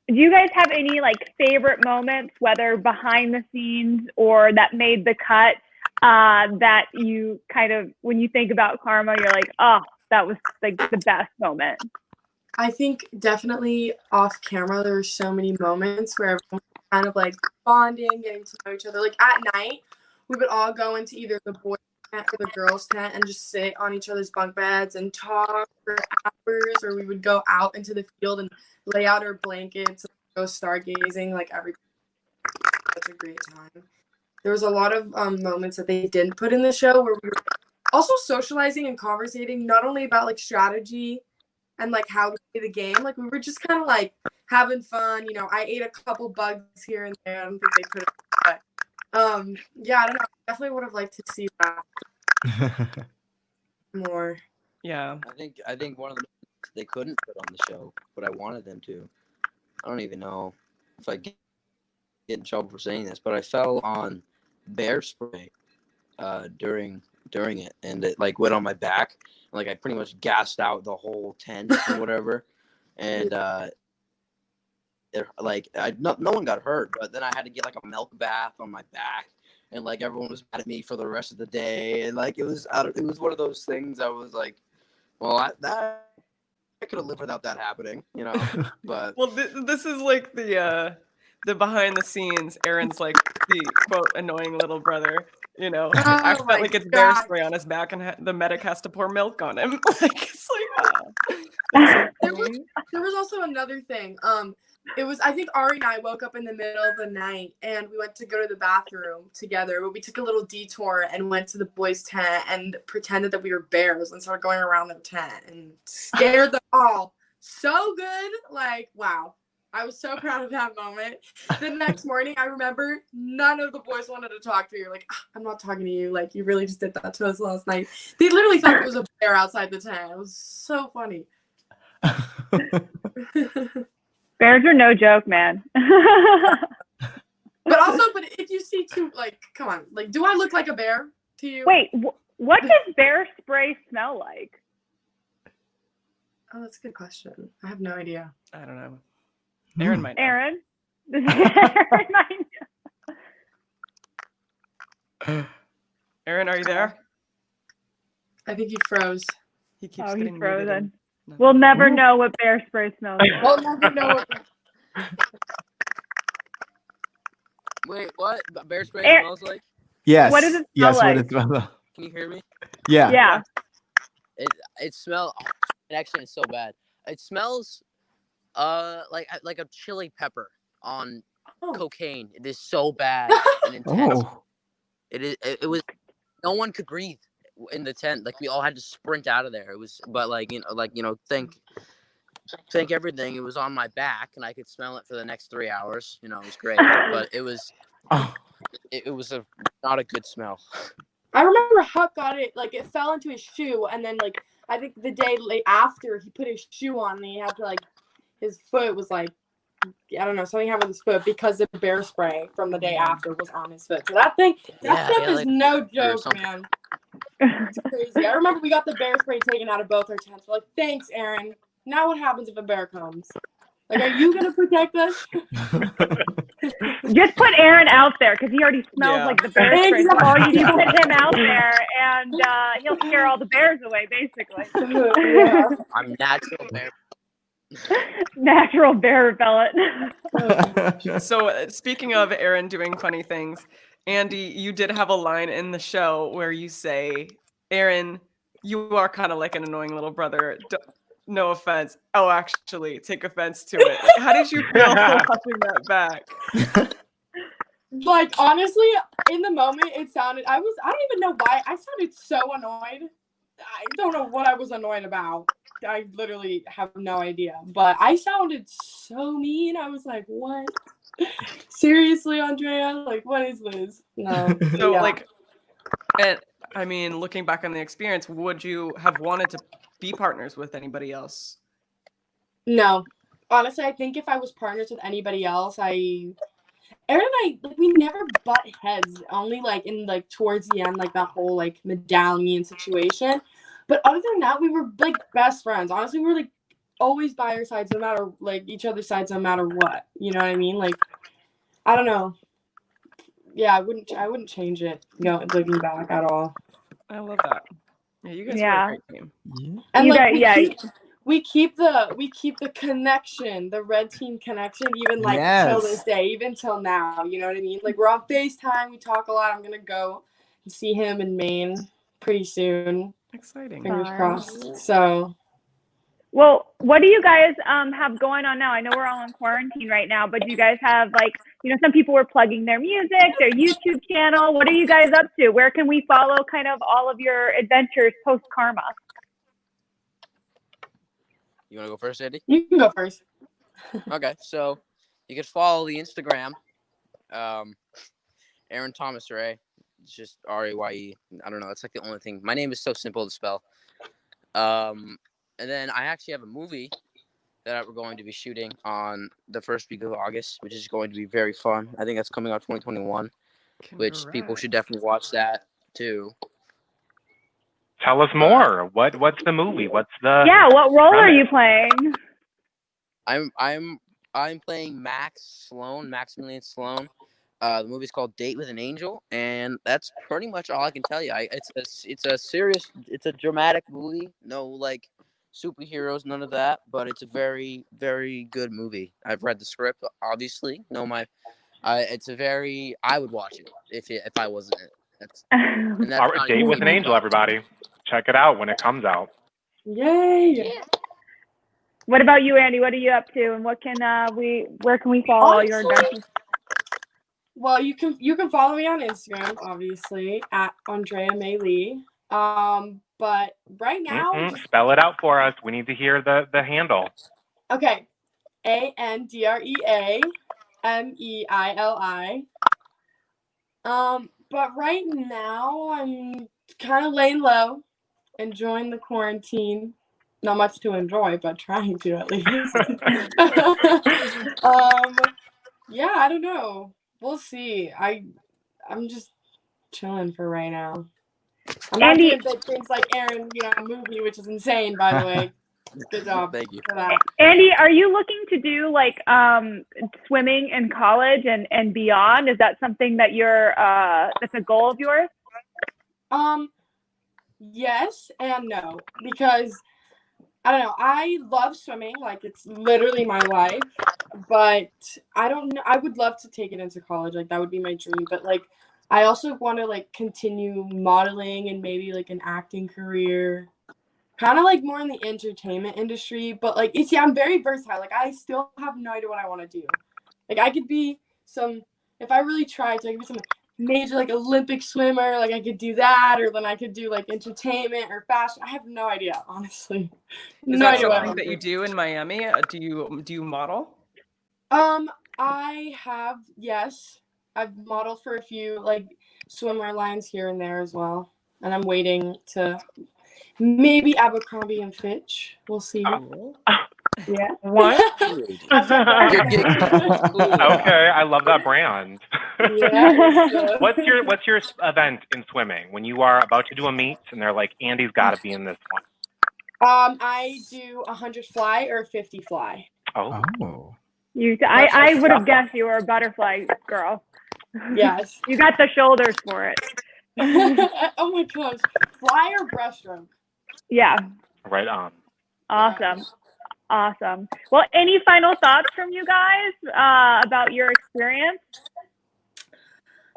Do you guys have any like favorite moments, whether behind the scenes or that made the cut, that you kind of, when you think about Karma, you're like, oh, that was like the best moment? I think definitely off camera, there were so many moments where everyone was kind of like bonding, getting to know each other. Like at night, we would all go into either the boys' tent or the girls' tent and just sit on each other's bunk beds and talk for hours, or we would go out into the field and lay out our blankets and go stargazing. Like such a great time. There was a lot of moments that they didn't put in the show where we were also socializing and conversating, not only about like strategy and like how to play the game. Like we were just kind of like having fun. I ate a couple bugs here and there. I don't think they put it, but yeah, I don't know. I definitely would have liked to see that more. Yeah. I think one of the they couldn't put on the show, but I wanted them to. I don't even know if I get in trouble for saying this, but I fell on bear spray during it, and it like went on my back. Like I pretty much gassed out the whole tent or whatever, and no one got hurt, but then I had to get like a milk bath on my back, and like everyone was mad at me for the rest of the day, and like it was one of those things. I was like, well, I could have lived without that happening, But Well, this is like the behind the scenes. Aaron's like the quote annoying little brother. I Oh felt my like it's bear God. spray on his back, and the medic has to pour milk on him. Like it's like, that's so funny. There was also another thing. I think Ari and I woke up in the middle of the night and we went to go to the bathroom together, but we took a little detour and went to the boys' tent and pretended that we were bears and started going around their tent and scared them all so good. Like, wow. I was so proud of that moment. The next morning, I remember none of the boys wanted to talk to me. Like, I'm not talking to you. Like, you really just did that to us last night. They literally thought it was a bear outside the tent. It was so funny. Bears are no joke, man. But if you see two, like, come on, like, do I look like a bear to you? Wait, what does bear spray smell like? Oh, that's a good question. I have no idea. I don't know. Aaron might know. Aaron? Aaron, are you there? I think he froze. He keeps Oh, getting he's muted frozen. and- We'll never know what bear spray smells like. We'll never know. wait, what? Bear spray Aaron- smells like? Yes. What does it smell yes, like? what it smells like. Can you hear me? Yeah. Yeah. It smells. It actually is so bad. It smells like a chili pepper on cocaine. It is so bad and intense. Oh. It was. No one could breathe in the tent. Like we all had to sprint out of there. It was, but think everything. It was on my back, and I could smell it for the next 3 hours. It was great, but it was. Oh. It was not a good smell. I remember Huck got it, like, it fell into his shoe, and then, like, I think the day after, he put his shoe on, and he had to, like, his foot was, like, I don't know, something happened with his foot because the bear spray from the day after was on his foot. So that stuff is no joke, man. It's crazy. I remember we got the bear spray taken out of both our tents. We're like, thanks, Aaron. Now what happens if a bear comes? Like, are you going to protect us? Just put Aaron out there because he already smells like the bear spray. So all you need to put him out there, and he'll scare all the bears away, basically. I'm natural bear. Natural bear repellent. So speaking of Aaron doing funny things, Andy, you did have a line in the show where you say, Aaron, you are kind of like an annoying little brother. No offense. Oh, actually, take offense to it. How did you feel watching that back? Like, honestly, in the moment, I don't even know why. I sounded so annoyed. I don't know what I was annoyed about. I literally have no idea. But I sounded so mean. I was like, what? Seriously, Andrea? Like, what is this? No. So, like, I mean, looking back on the experience, would you have wanted to be partners with anybody else? No. Honestly, I think if I was partners with anybody else, Aaron and I, like, we never butt heads. Only like in like towards the end, like that whole like medallion situation. But other than that, we were like best friends. Honestly, we were like always by our sides, no matter like each other's sides, no matter what. You know what I mean? Like, I don't know. Yeah, I wouldn't change it. Looking back at all. I love that. Yeah, you guys are a great team. And like we keep the connection, the red team connection, even like till this day, even till now. You know what I mean? Like we're on FaceTime, we talk a lot. I'm gonna go and see him in Maine pretty soon. Exciting. Fingers crossed. So. Well, what do you guys have going on now? I know we're all in quarantine right now, but do you guys have some people were plugging their music, their YouTube channel. What are you guys up to? Where can we follow kind of all of your adventures post Karma? You want to go first, Andy? You can go first. Okay, so you can follow the Instagram, Aaron Thomas Ray. It's just RAYE. I don't know. It's like the only thing. My name is so simple to spell. And then I actually have a movie that we're going to be shooting on the first week of August, which is going to be very fun. I think that's coming out 2021, which people should definitely watch that too. Tell us more. What's the movie? What's the what role are you playing? I'm playing Maximilian Sloan. The movie's called Date with an Angel, and that's pretty much all I can tell you. It's a dramatic movie. No like superheroes, none of that, but it's a very, very good movie. I've read the script, obviously. I would watch it if I wasn't in it. That's Date with an Angel, everybody. Check it out when it comes out. Yay! What about you, Andy? What are you up to, and where can we follow all your adventures? Well, you can follow me on Instagram, obviously, at Andrea May Lee. But right now, spell it out for us. We need to hear the handle. Okay, AndreaMeili. But right now I'm kind of laying low, enjoying the quarantine. Not much to enjoy, but trying to at least. Yeah, I don't know. We'll see. I'm just chilling for right now. I'm not doing big things like Aaron, movie, which is insane, by the way. Good job. Thank you for that. Andy, are you looking to do swimming in college and beyond? Is that something that that's a goal of yours? Yes and no, because I don't know. I love swimming, like it's literally my life, but I don't know. I would love to take it into college, like that would be my dream. But like, I also want to continue modeling and maybe an acting career, kind of more in the entertainment industry. But I'm very versatile. I still have no idea what I want to do. I could be if I really tried to, I could be some major Olympic swimmer. I could do that, or then I could do entertainment or fashion. I have no idea, honestly. Is that something that you do in Miami? Do you model? I have, yes. I've modeled for a few swimwear lines here and there as well, and I'm waiting to maybe Abercrombie and Fitch. We'll see. Yeah. What? Okay, I love that brand. Yeah. What's your event in swimming when you are about to do a meet and they're like, Andy's got to be in this one? I do 100 fly or 50 fly. Oh. I would have guessed you were a butterfly girl. Yes. You got the shoulders for it. Oh my gosh. Fly or breaststroke? Yeah. Right on. Awesome. Awesome. Well, any final thoughts from you guys about your experience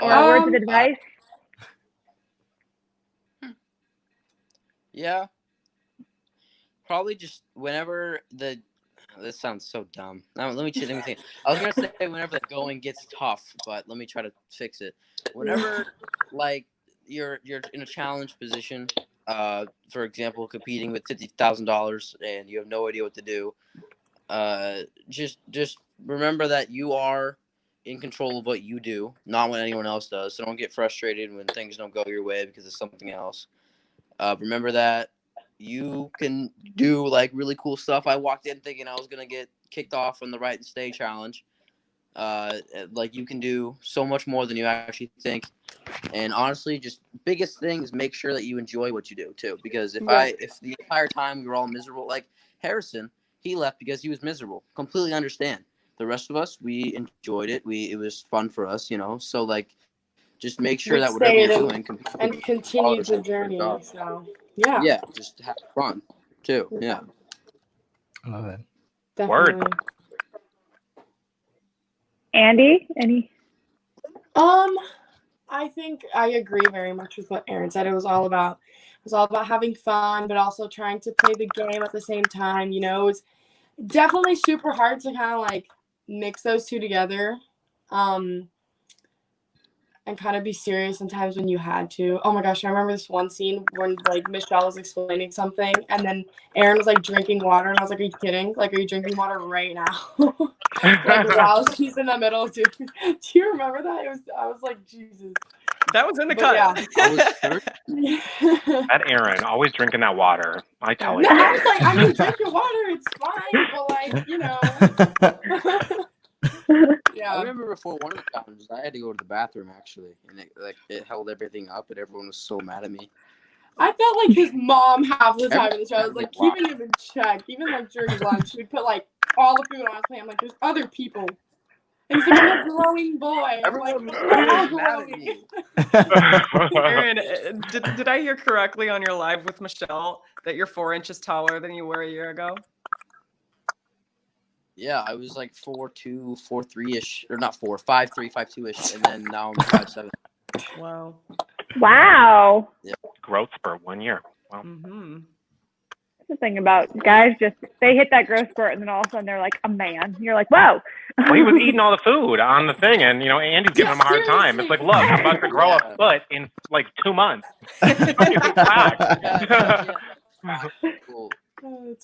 or words of advice? Yeah, probably just whenever this sounds so dumb. Now, let me think. I was gonna say whenever the going gets tough, but let me try to fix it. Whenever like you're in a challenge position, for example, competing with $50,000 and you have no idea what to do, just remember that you are in control of what you do, not what anyone else does. So don't get frustrated when things don't go your way because of something else. Remember that you can do like really cool stuff. I walked in thinking I was gonna get kicked off from the Right to Stay challenge. Like you can do so much more than you actually think. And honestly, just biggest thing is make sure that you enjoy what you do too. Because if the entire time we were all miserable, like Harrison, he left because he was miserable. Completely understand. The rest of us, we enjoyed it. It was fun for us, So like, just make sure that whatever you're doing and continue the journey. So yeah, just have fun too. Yeah. I love it. Definitely. Word. Andy, any? I think I agree very much with what Aaron said. It was all about having fun, but also trying to play the game at the same time. It's definitely super hard to kind of like mix those two together. And kind of be serious sometimes when you had to. Oh my gosh, I remember this one scene when like Michelle was explaining something and then Aaron was like drinking water and I was like, are you kidding? Like, are you drinking water right now? Like while she's in the middle too. Do you remember that? I was like, Jesus. That was in the cut. Yeah. That Aaron, always drinking that water. I tell you. No, I was like, I mean, drink your water, it's fine, but like, Yeah. I remember before one of the challenges, I had to go to the bathroom actually, and it held everything up, and everyone was so mad at me. I felt like his mom half the time in the show. I was like keeping him in check. Even like during lunch, we'd put like all the food on his plate. I'm like, there's other people. And he's like, I'm a growing boy. I'm like, we're all growing. Aaron, did I hear correctly on your live with Michelle that you're 4 inches taller than you were a year ago? Yeah, I was like 4'2", 4'3" ish, or not 4, 5'3", 5'2" ish, and then now I'm 5'7". Wow. Wow. Yeah. Growth for 1 year. Wow. Mm-hmm. That's the thing about guys, they hit that growth spurt and then all of a sudden they're like a man. You're like, whoa. Well, he was eating all the food on the thing, and Andy's giving him a hard time. It's like, look, I'm about to grow a foot in like 2 months. Cool.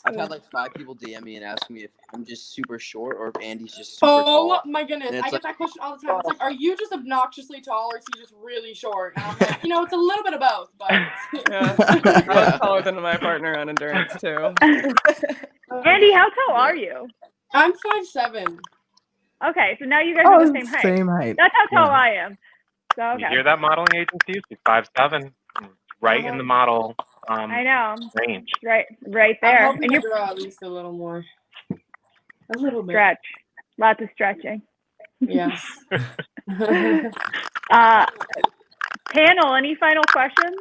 I've had like 5 people DM me and ask me if I'm just super short or if Andy's just super tall. Oh my goodness. I get that question all the time. It's like, are you just obnoxiously tall or is he just really short? And I'm like, it's a little bit of both, but yeah. I was taller than my partner on endurance too. Andy, how tall are you? I'm 5'7". Okay, so now you guys are the same height. Same height. That's how tall I am. So okay. You hear that, modeling agencies? He's 5'7", right in the model I know. range. Right there. I'm hoping to grow at least a little more. A little bit. Stretch. Lots of stretching. Yes. Panel, any final questions?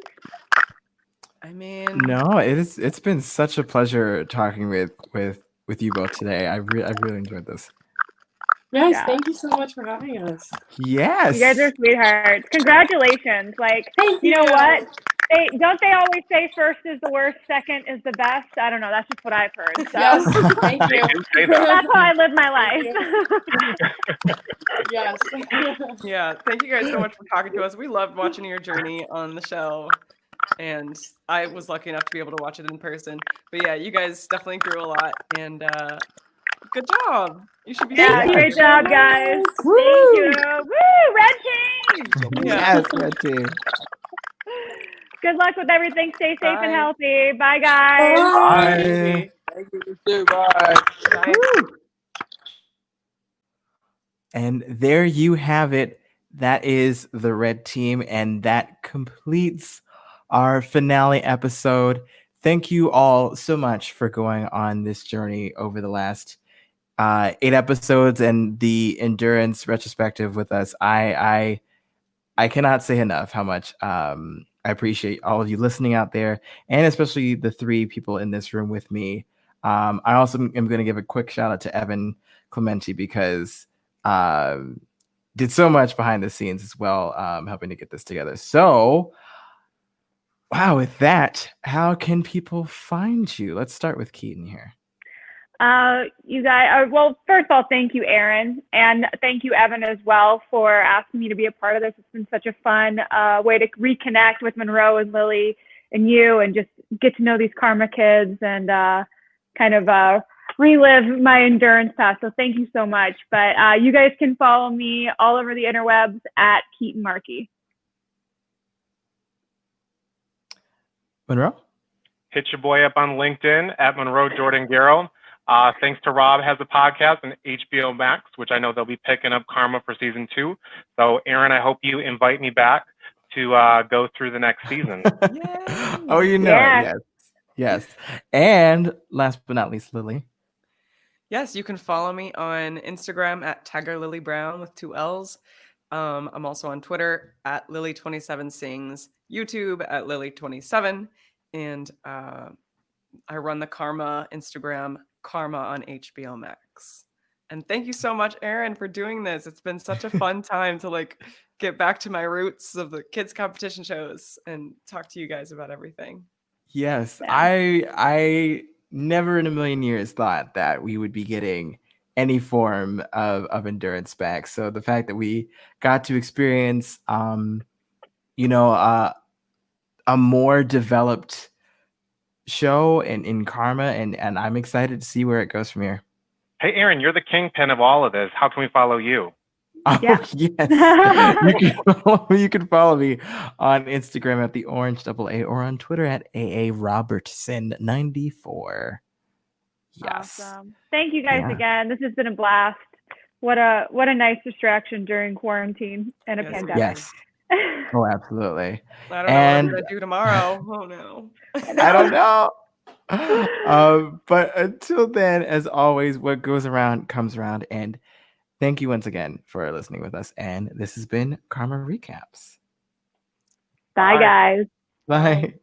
I mean, No, it's been such a pleasure talking with you both today. I really enjoyed this. Yes, thank you so much for having us. Yes. You guys are sweethearts. Congratulations. Like, you know what? They always say first is the worst, second is the best? I don't know. That's just what I've heard. So. Yes, thank you. That's how I live my life. Yes. Yeah, thank you guys so much for talking to us. We loved watching your journey on the show. And I was lucky enough to be able to watch it in person. But yeah, you guys definitely grew a lot. And good job. You should be great job, guys. Woo! Thank you. Woo! Red team! Yes, red team. Good luck with everything. Stay safe and healthy. Bye, guys. Bye. Thank you too. Bye. Bye. And there you have it. That is the red team, and that completes our finale episode. Thank you all so much for going on this journey over the last 8 episodes and the endurance retrospective with us. I cannot say enough how much I appreciate all of you listening out there, and especially the 3 people in this room with me. I also am going to give a quick shout out to Evan Clementi because did so much behind the scenes as well, helping to get this together. So, wow, with that, how can people find you? Let's start with Keaton here. You guys, well, first of all, thank you, Aaron, and thank you, Evan, as well, for asking me to be a part of this. It's been such a fun way to reconnect with Monroe and Lily and you, and just get to know these Karma kids and kind of relive my endurance past. So thank you so much. But you guys can follow me all over the interwebs at Keaton Markey. Monroe? Hit your boy up on LinkedIn at Monroe Jordan Garrow. Thanks to Rob has a podcast on HBO Max, which I know they'll be picking up Karma for season 2. So Aaron, I hope you invite me back to go through the next season. Oh, you know it. Yes. And last but not least, Lily. Yes, you can follow me on Instagram at TaggerLilyBrown with 2 L's. I'm also on Twitter at Lily27Sings, YouTube at Lily27, and I run the Karma Instagram, Karma on HBO Max. And thank you so much, Aaron, for doing this. It's been such a fun time to get back to my roots of the kids competition shows and talk to you guys about everything. Yes, yeah. I never in a million years thought that we would be getting any form of endurance back. So the fact that we got to experience, a more developed show in Karma, and I'm excited to see where it goes from here. Hey, Aaron, you're the kingpin of all of this. How can we follow you? Oh, yes. You can follow me on Instagram at the Orange AA or on Twitter at AARobertson94. Yes. Awesome. Thank you guys again. This has been a blast. What a nice distraction during quarantine and a pandemic. Yes. Oh, absolutely. I don't know what I'm gonna do tomorrow. Oh no. I don't know. But until then, as always, what goes around comes around. And thank you once again for listening with us. And this has been Karma Recaps. Bye, guys. Bye.